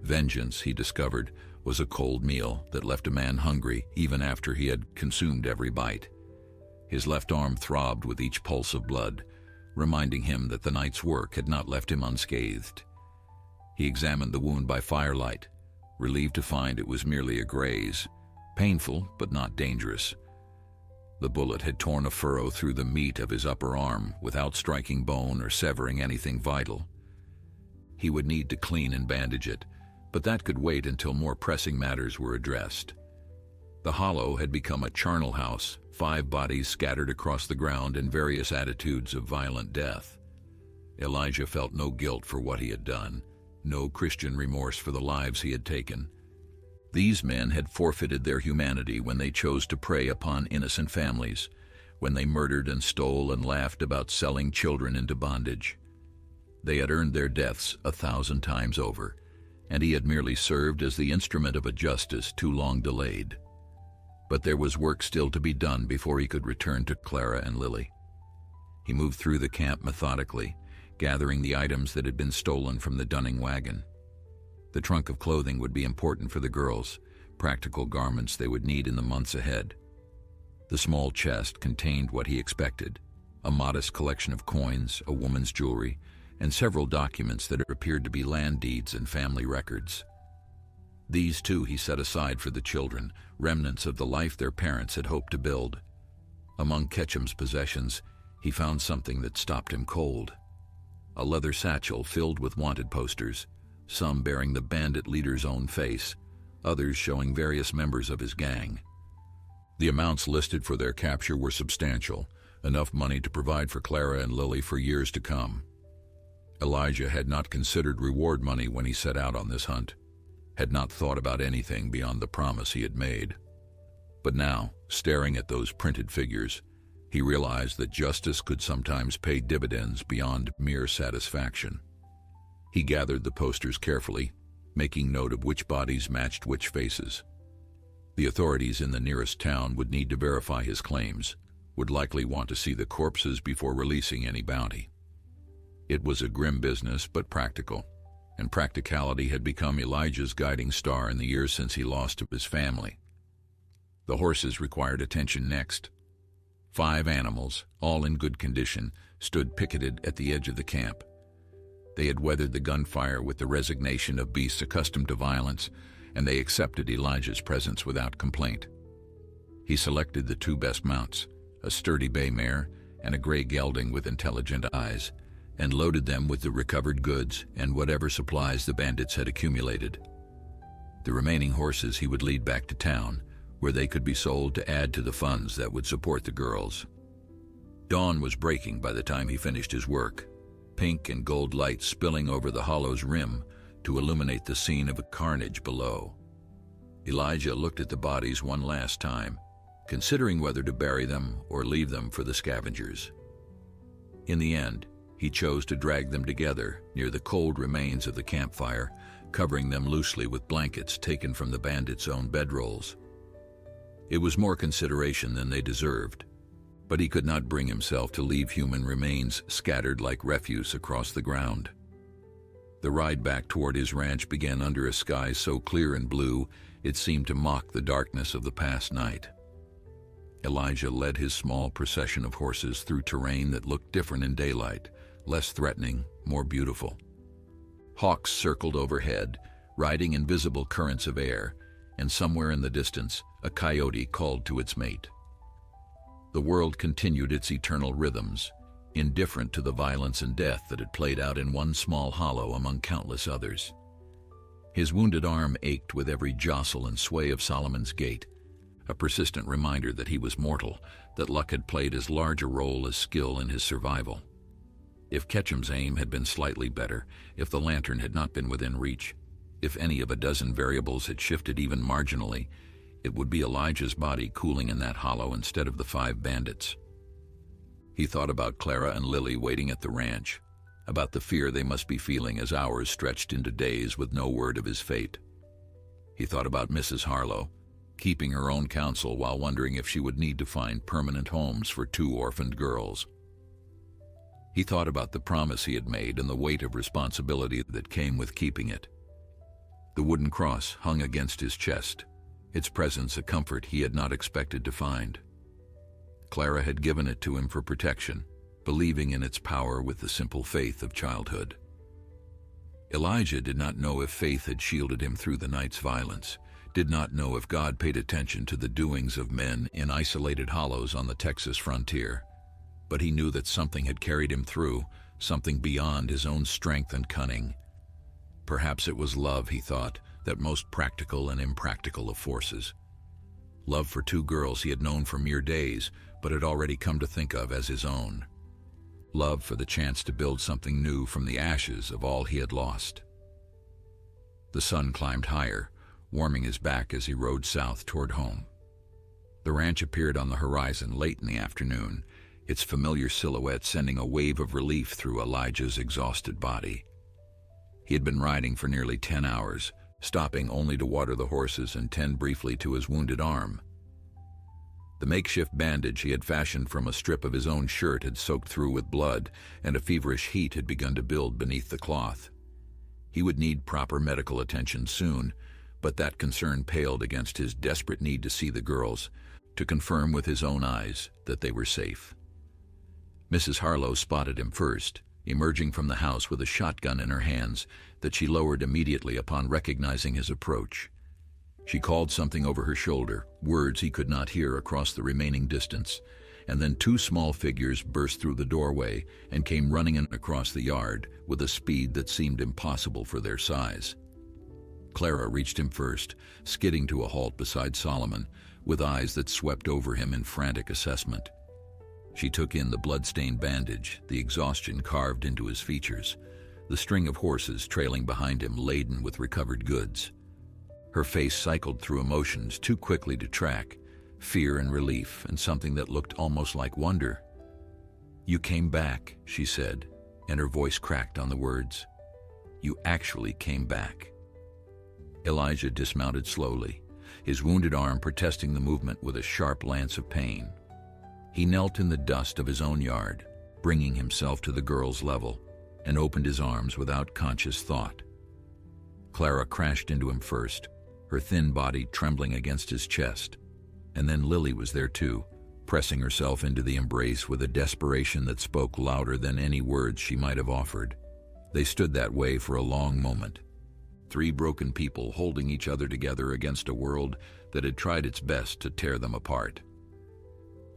S1: Vengeance, he discovered, was a cold meal that left a man hungry even after he had consumed every bite. His left arm throbbed with each pulse of blood, reminding him that the night's work had not left him unscathed. He examined the wound by firelight, relieved to find it was merely a graze, painful but not dangerous. The bullet had torn a furrow through the meat of his upper arm without striking bone or severing anything vital. He would need to clean and bandage it, but that could wait until more pressing matters were addressed. The hollow had become a charnel house, 5 bodies scattered across the ground in various attitudes of violent death. Elijah felt no guilt for what he had done, no Christian remorse for the lives he had taken. These men had forfeited their humanity when they chose to prey upon innocent families, when they murdered and stole and laughed about selling children into bondage. They had earned their deaths 1,000 times over, and he had merely served as the instrument of a justice too long delayed. But there was work still to be done before he could return to Clara and Lily. He moved through the camp methodically, gathering the items that had been stolen from the Dunning wagon. The trunk of clothing would be important for the girls, practical garments they would need in the months ahead. The small chest contained what he expected, a modest collection of coins, a woman's jewelry, and several documents that appeared to be land deeds and family records. These too he set aside for the children, remnants of the life their parents had hoped to build. Among Ketchum's possessions, he found something that stopped him cold. A leather satchel filled with wanted posters, some bearing the bandit leader's own face, others showing various members of his gang. The amounts listed for their capture were substantial, enough money to provide for Clara and Lily for years to come. Elijah had not considered reward money when he set out on this hunt, had not thought about anything beyond the promise he had made. But now, staring at those printed figures, he realized that justice could sometimes pay dividends beyond mere satisfaction. He gathered the posters carefully, making note of which bodies matched which faces. The authorities in the nearest town would need to verify his claims, would likely want to see the corpses before releasing any bounty. It was a grim business, but practical, and practicality had become Elijah's guiding star in the years since he lost his family. The horses required attention next. 5 animals, all in good condition, stood picketed at the edge of the camp. They had weathered the gunfire with the resignation of beasts accustomed to violence, and they accepted Elijah's presence without complaint. He selected the 2 best mounts, a sturdy bay mare and a gray gelding with intelligent eyes, and loaded them with the recovered goods and whatever supplies the bandits had accumulated. The remaining horses he would lead back to town, where they could be sold to add to the funds that would support the girls. Dawn was breaking by the time he finished his work, pink and gold light spilling over the hollow's rim to illuminate the scene of a carnage below. Elijah looked at the bodies one last time, considering whether to bury them or leave them for the scavengers. In the end, he chose to drag them together near the cold remains of the campfire, covering them loosely with blankets taken from the bandits' own bedrolls. It was more consideration than they deserved, but he could not bring himself to leave human remains scattered like refuse across the ground. The ride back toward his ranch began under a sky so clear and blue it seemed to mock the darkness of the past night. Elijah led his small procession of horses through terrain that looked different in daylight, less threatening, more beautiful. Hawks circled overhead, riding invisible currents of air, and somewhere in the distance, a coyote called to its mate. The world continued its eternal rhythms, indifferent to the violence and death that had played out in one small hollow among countless others. His wounded arm ached with every jostle and sway of Solomon's gait, a persistent reminder that he was mortal, that luck had played as large a role as skill in his survival. If Ketchum's aim had been slightly better, if the lantern had not been within reach, if any of a dozen variables had shifted even marginally, it would be Elijah's body cooling in that hollow instead of the 5 bandits. He thought about Clara and Lily waiting at the ranch, about the fear they must be feeling as hours stretched into days with no word of his fate. He thought about Mrs. Harlow, keeping her own counsel while wondering if she would need to find permanent homes for 2 orphaned girls. He thought about the promise he had made and the weight of responsibility that came with keeping it. The wooden cross hung against his chest, its presence a comfort he had not expected to find. Clara had given it to him for protection, believing in its power with the simple faith of childhood. Elijah did not know if faith had shielded him through the night's violence, did not know if God paid attention to the doings of men in isolated hollows on the Texas frontier, but he knew that something had carried him through, something beyond his own strength and cunning. Perhaps it was love, he thought, that most practical and impractical of forces. Love for two girls he had known for mere days, but had already come to think of as his own. Love for the chance to build something new from the ashes of all he had lost. The sun climbed higher, warming his back as he rode south toward home. The ranch appeared on the horizon late in the afternoon, its familiar silhouette sending a wave of relief through Elijah's exhausted body. He had been riding for nearly 10 hours, stopping only to water the horses and tend briefly to his wounded arm. The makeshift bandage he had fashioned from a strip of his own shirt had soaked through with blood, and a feverish heat had begun to build beneath the cloth. He would need proper medical attention soon, but that concern paled against his desperate need to see the girls, to confirm with his own eyes that they were safe. Mrs. Harlow spotted him first, emerging from the house with a shotgun in her hands that she lowered immediately upon recognizing his approach. She called something over her shoulder, words he could not hear across the remaining distance, and then two small figures burst through the doorway and came running in across the yard with a speed that seemed impossible for their size. Clara reached him first, skidding to a halt beside Solomon, with eyes that swept over him in frantic assessment. She took in the blood-stained bandage, the exhaustion carved into his features, the string of horses trailing behind him laden with recovered goods. Her face cycled through emotions too quickly to track, fear and relief, and something that looked almost like wonder. "You came back," she said, and her voice cracked on the words. "You actually came back." Elijah dismounted slowly, his wounded arm protesting the movement with a sharp lance of pain. He knelt in the dust of his own yard, bringing himself to the girl's level, and opened his arms without conscious thought. Clara crashed into him first, her thin body trembling against his chest, and then Lily was there too, pressing herself into the embrace with a desperation that spoke louder than any words she might have offered. They stood that way for a long moment, three broken people holding each other together against a world that had tried its best to tear them apart.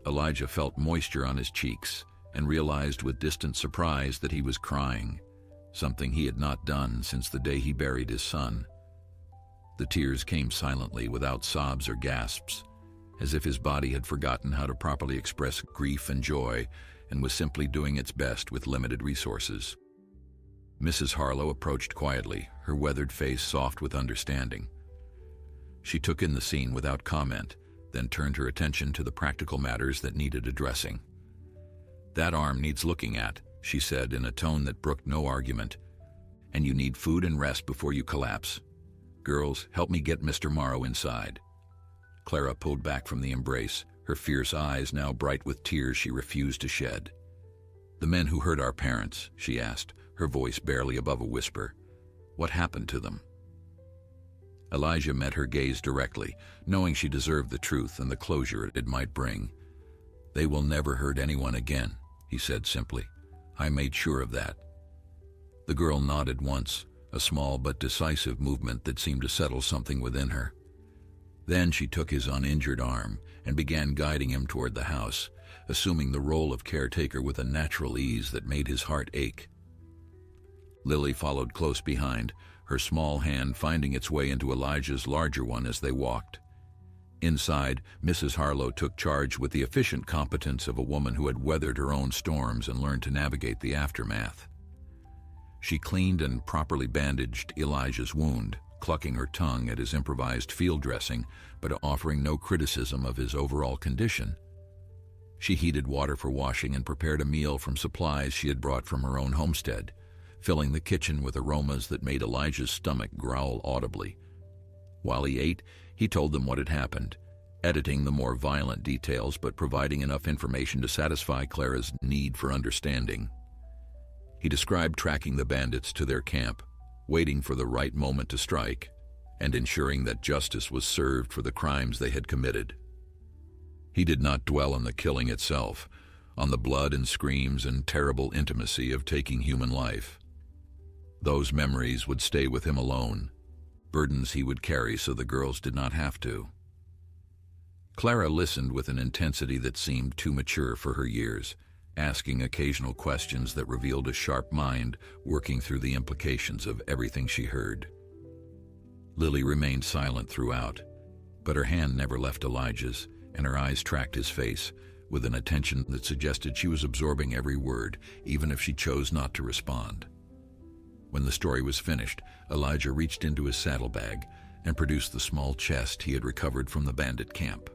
S1: Elijah felt moisture on his cheeks and realized with distant surprise that he was crying, something he had not done since the day he buried his son. The tears came silently, without sobs or gasps, as if his body had forgotten how to properly express grief and joy and was simply doing its best with limited resources. Mrs. Harlow approached quietly, her weathered face soft with understanding. She took in the scene without comment, then turned her attention to the practical matters that needed addressing. "That arm needs looking at," she said in a tone that brooked no argument, "and you need food and rest before you collapse. Girls, help me get Mr. Morrow inside." Clara pulled back from the embrace, her fierce eyes now bright with tears she refused to shed. "The men who hurt our parents," she asked, her voice barely above a whisper. "What happened to them?" Elijah met her gaze directly, knowing she deserved the truth and the closure it might bring. "They will never hurt anyone again," he said simply. "I made sure of that." The girl nodded once, a small but decisive movement that seemed to settle something within her. Then she took his uninjured arm and began guiding him toward the house, assuming the role of caretaker with a natural ease that made his heart ache. Lily followed close behind, her small hand finding its way into Elijah's larger one as they walked. Inside, Mrs. Harlow took charge with the efficient competence of a woman who had weathered her own storms and learned to navigate the aftermath. She cleaned and properly bandaged Elijah's wound, clucking her tongue at his improvised field dressing, but offering no criticism of his overall condition. She heated water for washing and prepared a meal from supplies she had brought from her own homestead, filling the kitchen with aromas that made Elijah's stomach growl audibly. While he ate, he told them what had happened, editing the more violent details but providing enough information to satisfy Clara's need for understanding. He described tracking the bandits to their camp, waiting for the right moment to strike, and ensuring that justice was served for the crimes they had committed. He did not dwell on the killing itself, on the blood and screams and terrible intimacy of taking human life. Those memories would stay with him alone, burdens he would carry so the girls did not have to. Clara listened with an intensity that seemed too mature for her years, asking occasional questions that revealed a sharp mind working through the implications of everything she heard. Lily remained silent throughout, but her hand never left Elijah's, and her eyes tracked his face, with an attention that suggested she was absorbing every word, even if she chose not to respond. When the story was finished, Elijah reached into his saddlebag and produced the small chest he had recovered from the bandit camp.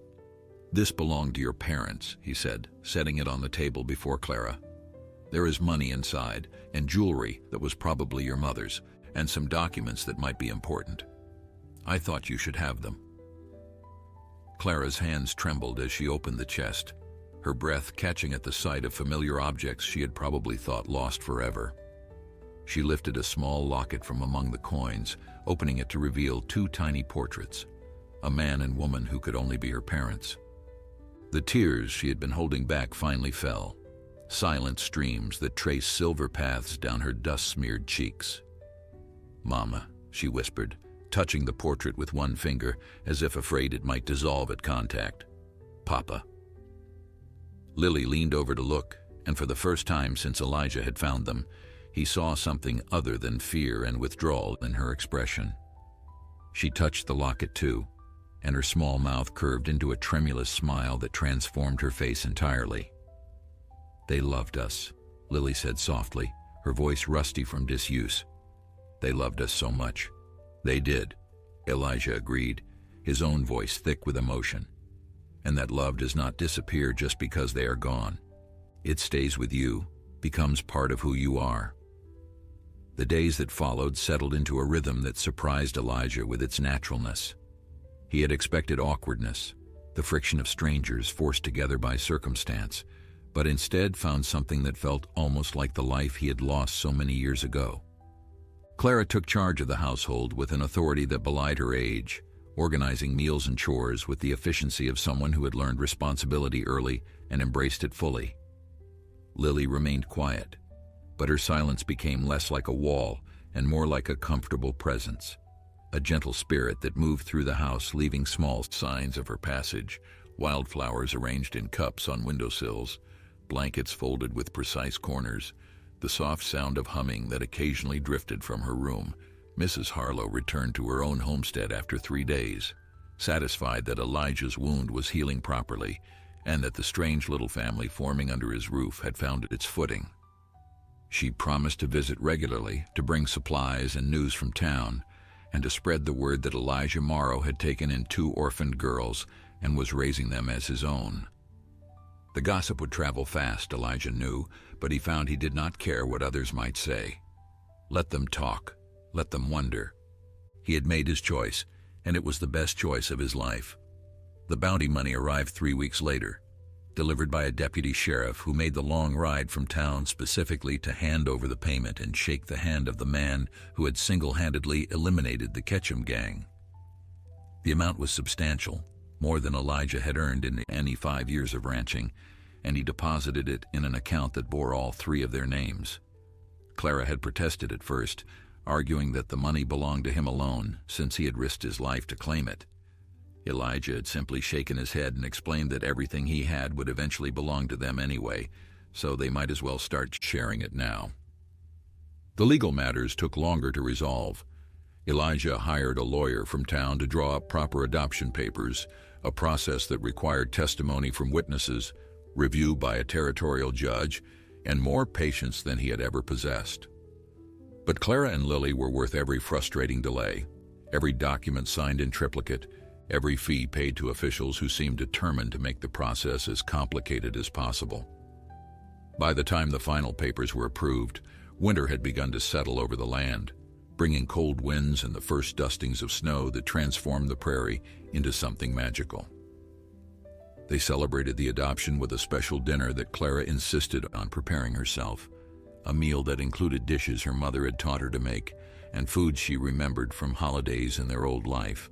S1: "This belonged to your parents," he said, setting it on the table before Clara. "There is money inside, and jewelry that was probably your mother's, and some documents that might be important. I thought you should have them." Clara's hands trembled as she opened the chest, her breath catching at the sight of familiar objects she had probably thought lost forever. She lifted a small locket from among the coins, opening it to reveal two tiny portraits, a man and woman who could only be her parents. The tears she had been holding back finally fell, silent streams that traced silver paths down her dust-smeared cheeks. "Mama," she whispered, touching the portrait with one finger as if afraid it might dissolve at contact. "Papa." Lily leaned over to look, and for the first time since Elijah had found them, he saw something other than fear and withdrawal in her expression. She touched the locket too, and her small mouth curved into a tremulous smile that transformed her face entirely. "They loved us," Lily said softly, her voice rusty from disuse. "They loved us so much." "They did," Elijah agreed, his own voice thick with emotion. "And that love does not disappear just because they are gone. It stays with you, becomes part of who you are." The days that followed settled into a rhythm that surprised Elijah with its naturalness. He had expected awkwardness, the friction of strangers forced together by circumstance, but instead found something that felt almost like the life he had lost so many years ago. Clara took charge of the household with an authority that belied her age, organizing meals and chores with the efficiency of someone who had learned responsibility early and embraced it fully. Lily remained quiet, but her silence became less like a wall and more like a comfortable presence, a gentle spirit that moved through the house, leaving small signs of her passage, wildflowers arranged in cups on windowsills, blankets folded with precise corners, the soft sound of humming that occasionally drifted from her room. Mrs. Harlow returned to her own homestead after 3 days, satisfied that Elijah's wound was healing properly and that the strange little family forming under his roof had found its footing. She promised to visit regularly, to bring supplies and news from town, and to spread the word that Elijah Morrow had taken in 2 orphaned girls and was raising them as his own. The gossip would travel fast, Elijah knew, but he found he did not care what others might say. Let them talk, let them wonder. He had made his choice, and it was the best choice of his life. The bounty money arrived 3 weeks later, delivered by a deputy sheriff who made the long ride from town specifically to hand over the payment and shake the hand of the man who had single-handedly eliminated the Ketchum gang. The amount was substantial, more than Elijah had earned in any 5 years of ranching, and he deposited it in an account that bore all 3 of their names. Clara had protested at first, arguing that the money belonged to him alone, since he had risked his life to claim it. Elijah had simply shaken his head and explained that everything he had would eventually belong to them anyway, so they might as well start sharing it now. The legal matters took longer to resolve. Elijah hired a lawyer from town to draw up proper adoption papers, a process that required testimony from witnesses, review by a territorial judge, and more patience than he had ever possessed. But Clara and Lily were worth every frustrating delay, every document signed in triplicate, every fee paid to officials who seemed determined to make the process as complicated as possible. By the time the final papers were approved, winter had begun to settle over the land, bringing cold winds and the first dustings of snow that transformed the prairie into something magical. They celebrated the adoption with a special dinner that Clara insisted on preparing herself, a meal that included dishes her mother had taught her to make and food she remembered from holidays in their old life.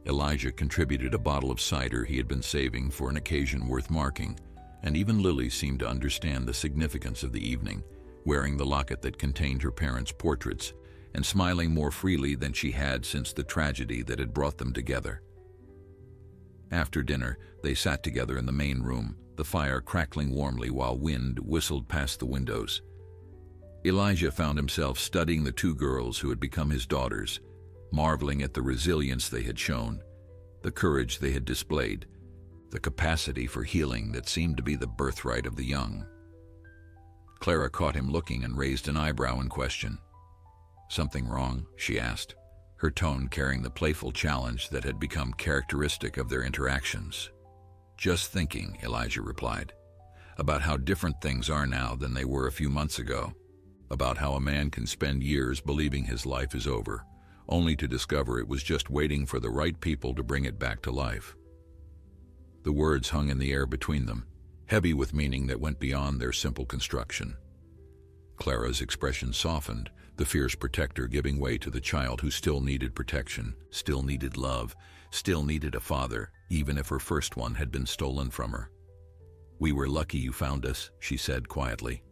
S1: Elijah contributed a bottle of cider he had been saving for an occasion worth marking, and even Lily seemed to understand the significance of the evening, wearing the locket that contained her parents' portraits and smiling more freely than she had since the tragedy that had brought them together. After dinner, they sat together in the main room, the fire crackling warmly while wind whistled past the windows. Elijah found himself studying the two girls who had become his daughters, marveling at the resilience they had shown, the courage they had displayed, the capacity for healing that seemed to be the birthright of the young. Clara caught him looking and raised an eyebrow in question. "Something wrong?" she asked, her tone carrying the playful challenge that had become characteristic of their interactions. "Just thinking," Elijah replied, "about how different things are now than they were a few months ago, about how a man can spend years believing his life is over, only to discover it was just waiting for the right people to bring it back to life." The words hung in the air between them, heavy with meaning that went beyond their simple construction. Clara's expression softened, the fierce protector giving way to the child who still needed protection, still needed love, still needed a father, even if her first one had been stolen from her. "We were lucky you found us," she said quietly.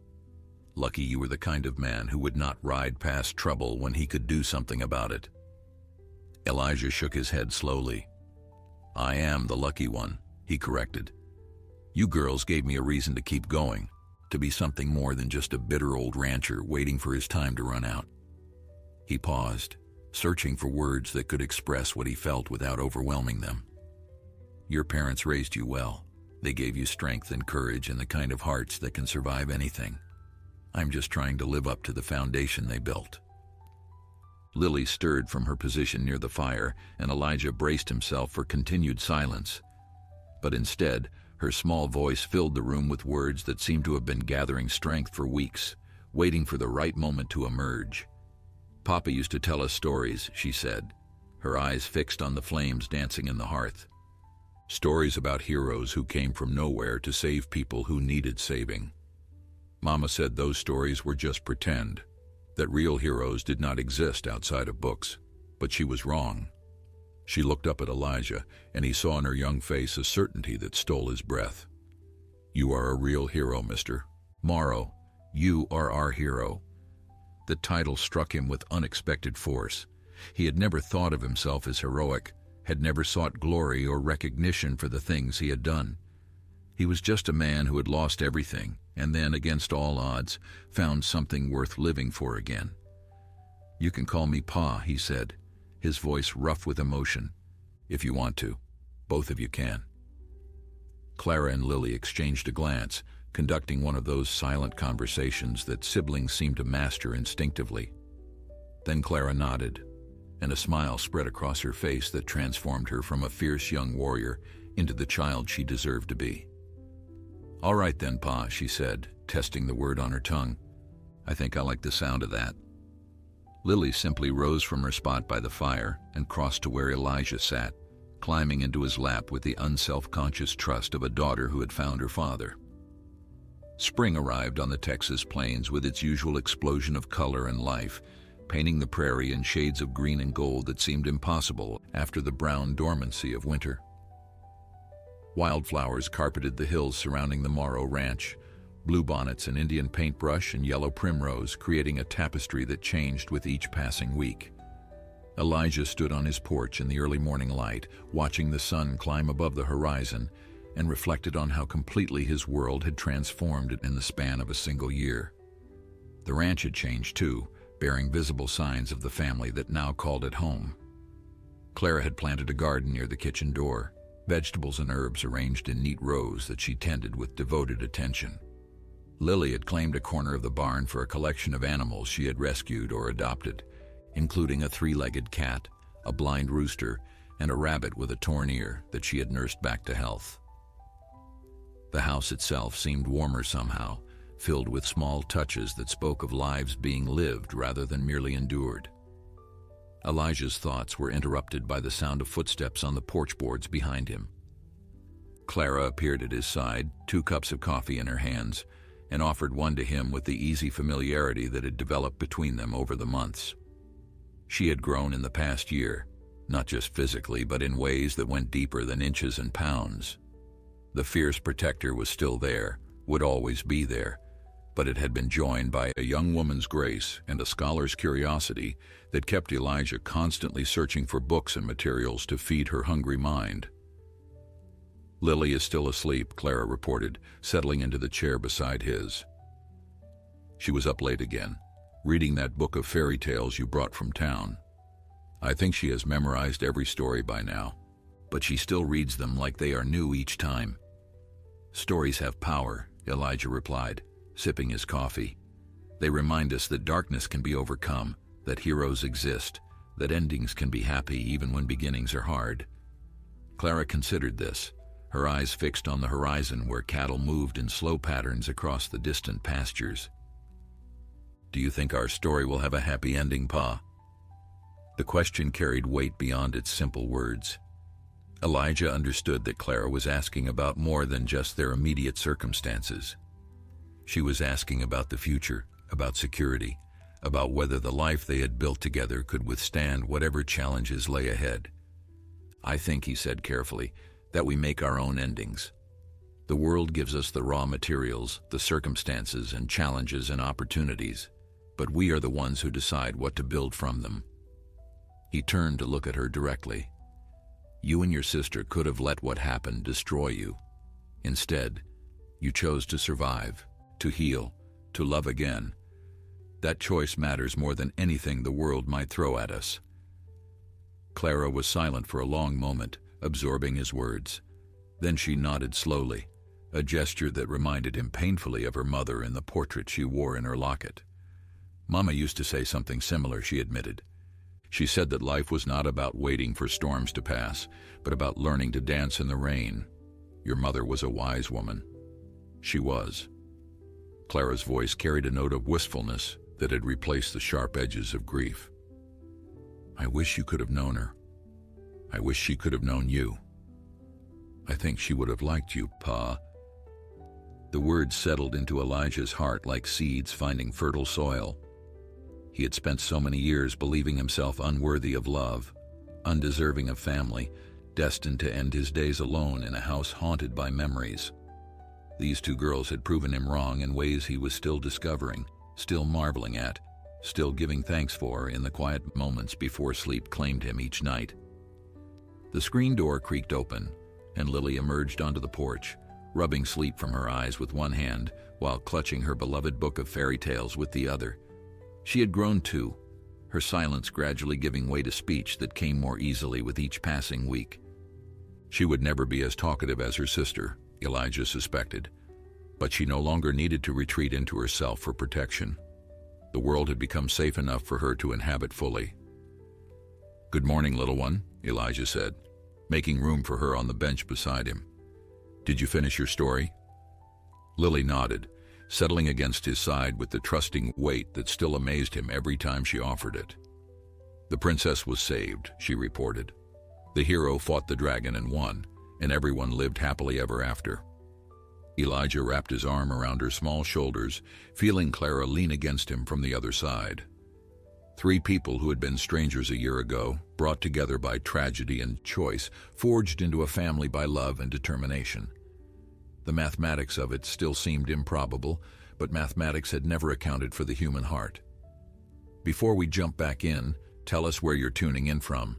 S1: "Lucky you were the kind of man who would not ride past trouble when he could do something about it." Elijah shook his head slowly. "I am the lucky one," he corrected. "You girls gave me a reason to keep going, to be something more than just a bitter old rancher waiting for his time to run out." He paused, searching for words that could express what he felt without overwhelming them. "Your parents raised you well. They gave you strength and courage and the kind of hearts that can survive anything. I'm just trying to live up to the foundation they built." Lily stirred from her position near the fire, and Elijah braced himself for continued silence. But instead, her small voice filled the room with words that seemed to have been gathering strength for weeks, waiting for the right moment to emerge. "Papa used to tell us stories," she said, her eyes fixed on the flames dancing in the hearth. "Stories about heroes who came from nowhere to save people who needed saving. Mama said those stories were just pretend, that real heroes did not exist outside of books, but she was wrong." She looked up at Elijah, and he saw in her young face a certainty that stole his breath. "You are a real hero, Mr. Morrow. You are our hero." The title struck him with unexpected force. He had never thought of himself as heroic, had never sought glory or recognition for the things he had done. He was just a man who had lost everything, and then, against all odds, found something worth living for again. "You can call me Pa," he said, his voice rough with emotion. "If you want to. Both of you can." Clara and Lily exchanged a glance, conducting one of those silent conversations that siblings seem to master instinctively. Then Clara nodded, and a smile spread across her face that transformed her from a fierce young warrior into the child she deserved to be. "All right then, Pa," she said, testing the word on her tongue. "I think I like the sound of that." Lily simply rose from her spot by the fire and crossed to where Elijah sat, climbing into his lap with the unself-conscious trust of a daughter who had found her father. Spring arrived on the Texas plains with its usual explosion of color and life, painting the prairie in shades of green and gold that seemed impossible after the brown dormancy of winter. Wildflowers carpeted the hills surrounding the Morrow Ranch, bluebonnets and Indian paintbrush and yellow primrose creating a tapestry that changed with each passing week. Elijah stood on his porch in the early morning light, watching the sun climb above the horizon, and reflected on how completely his world had transformed in the span of a single year. The ranch had changed too, bearing visible signs of the family that now called it home. Clara had planted a garden near the kitchen door, vegetables and herbs arranged in neat rows that she tended with devoted attention. Lily had claimed a corner of the barn for a collection of animals she had rescued or adopted, including a three-legged cat, a blind rooster, and a rabbit with a torn ear that she had nursed back to health. The house itself seemed warmer somehow, filled with small touches that spoke of lives being lived rather than merely endured. Elijah's thoughts were interrupted by the sound of footsteps on the porch boards behind him. Clara appeared at his side, 2 cups of coffee in her hands, and offered one to him with the easy familiarity that had developed between them over the months. She had grown in the past year, not just physically, but in ways that went deeper than inches and pounds. The fierce protector was still there, would always be there, but it had been joined by a young woman's grace and a scholar's curiosity that kept Elijah constantly searching for books and materials to feed her hungry mind. "Lily is still asleep," Clara reported, settling into the chair beside his. "She was up late again, reading that book of fairy tales you brought from town. I think she has memorized every story by now, but she still reads them like they are new each time." "Stories have power," Elijah replied, sipping his coffee. "They remind us that darkness can be overcome, that heroes exist, that endings can be happy even when beginnings are hard." Clara considered this, her eyes fixed on the horizon where cattle moved in slow patterns across the distant pastures. "Do you think our story will have a happy ending, Pa?" The question carried weight beyond its simple words. Elijah understood that Clara was asking about more than just their immediate circumstances. She was asking about the future, about security, about whether the life they had built together could withstand whatever challenges lay ahead. "I think," he said carefully, "that we make our own endings. The world gives us the raw materials, the circumstances and challenges and opportunities, but we are the ones who decide what to build from them." He turned to look at her directly. "You and your sister could have let what happened destroy you. Instead, you chose to survive, to heal, to love again. That choice matters more than anything the world might throw at us." Clara was silent for a long moment, absorbing his words. Then she nodded slowly, a gesture that reminded him painfully of her mother in the portrait she wore in her locket. "Mama used to say something similar," she admitted. "She said that life was not about waiting for storms to pass, but about learning to dance in the rain. Your mother was a wise woman." "She was." Clara's voice carried a note of wistfulness that had replaced the sharp edges of grief. "I wish you could have known her. I wish she could have known you. I think she would have liked you, Pa." The words settled into Elijah's heart like seeds finding fertile soil. He had spent so many years believing himself unworthy of love, undeserving of family, destined to end his days alone in a house haunted by memories. These two girls had proven him wrong in ways he was still discovering, still marveling at, still giving thanks for in the quiet moments before sleep claimed him each night. The screen door creaked open, and Lily emerged onto the porch, rubbing sleep from her eyes with one hand while clutching her beloved book of fairy tales with the other. She had grown too, her silence gradually giving way to speech that came more easily with each passing week. She would never be as talkative as her sister, Elijah suspected, but she no longer needed to retreat into herself for protection. The world had become safe enough for her to inhabit fully. "Good morning, little one," Elijah said, making room for her on the bench beside him. "Did you finish your story?" Lily nodded, settling against his side with the trusting weight that still amazed him every time she offered it. "The princess was saved," she reported. "The hero fought the dragon and won, and everyone lived happily ever after." Elijah wrapped his arm around her small shoulders, feeling Clara lean against him from the other side. Three people who had been strangers a year ago, brought together by tragedy and choice, forged into a family by love and determination. The mathematics of it still seemed improbable, but mathematics had never accounted for the human heart. Before we jump back in, tell us where you're tuning in from.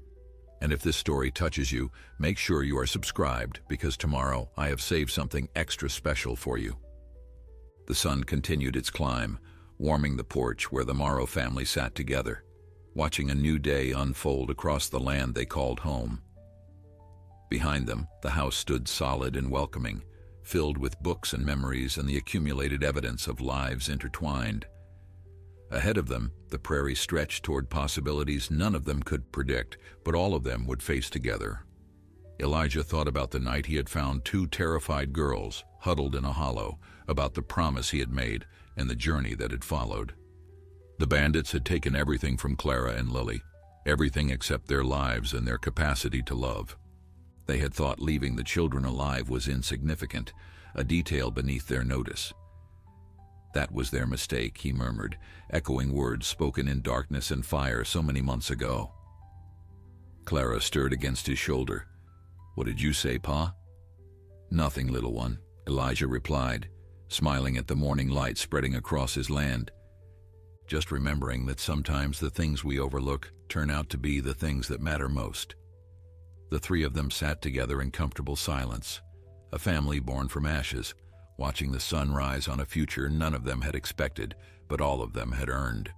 S1: And if this story touches you, make sure you are subscribed, because tomorrow I have saved something extra special for you. The sun continued its climb, warming the porch where the Morrow family sat together, watching a new day unfold across the land they called home. Behind them, the house stood solid and welcoming, filled with books and memories and the accumulated evidence of lives intertwined. Ahead of them, the prairie stretched toward possibilities none of them could predict, but all of them would face together. Elijah thought about the night he had found two terrified girls huddled in a hollow, about the promise he had made and the journey that had followed. The bandits had taken everything from Clara and Lily, everything except their lives and their capacity to love. They had thought leaving the children alive was insignificant, a detail beneath their notice. That was their mistake, he murmured, echoing words spoken in darkness and fire so many months ago. Clara stirred against his shoulder. What did you say, Pa? Nothing, little one, Elijah replied, smiling at the morning light spreading across his land. Just remembering that sometimes the things we overlook turn out to be the things that matter most. The three of them sat together in comfortable silence, a family born from ashes, watching the sun rise on a future none of them had expected, but all of them had earned.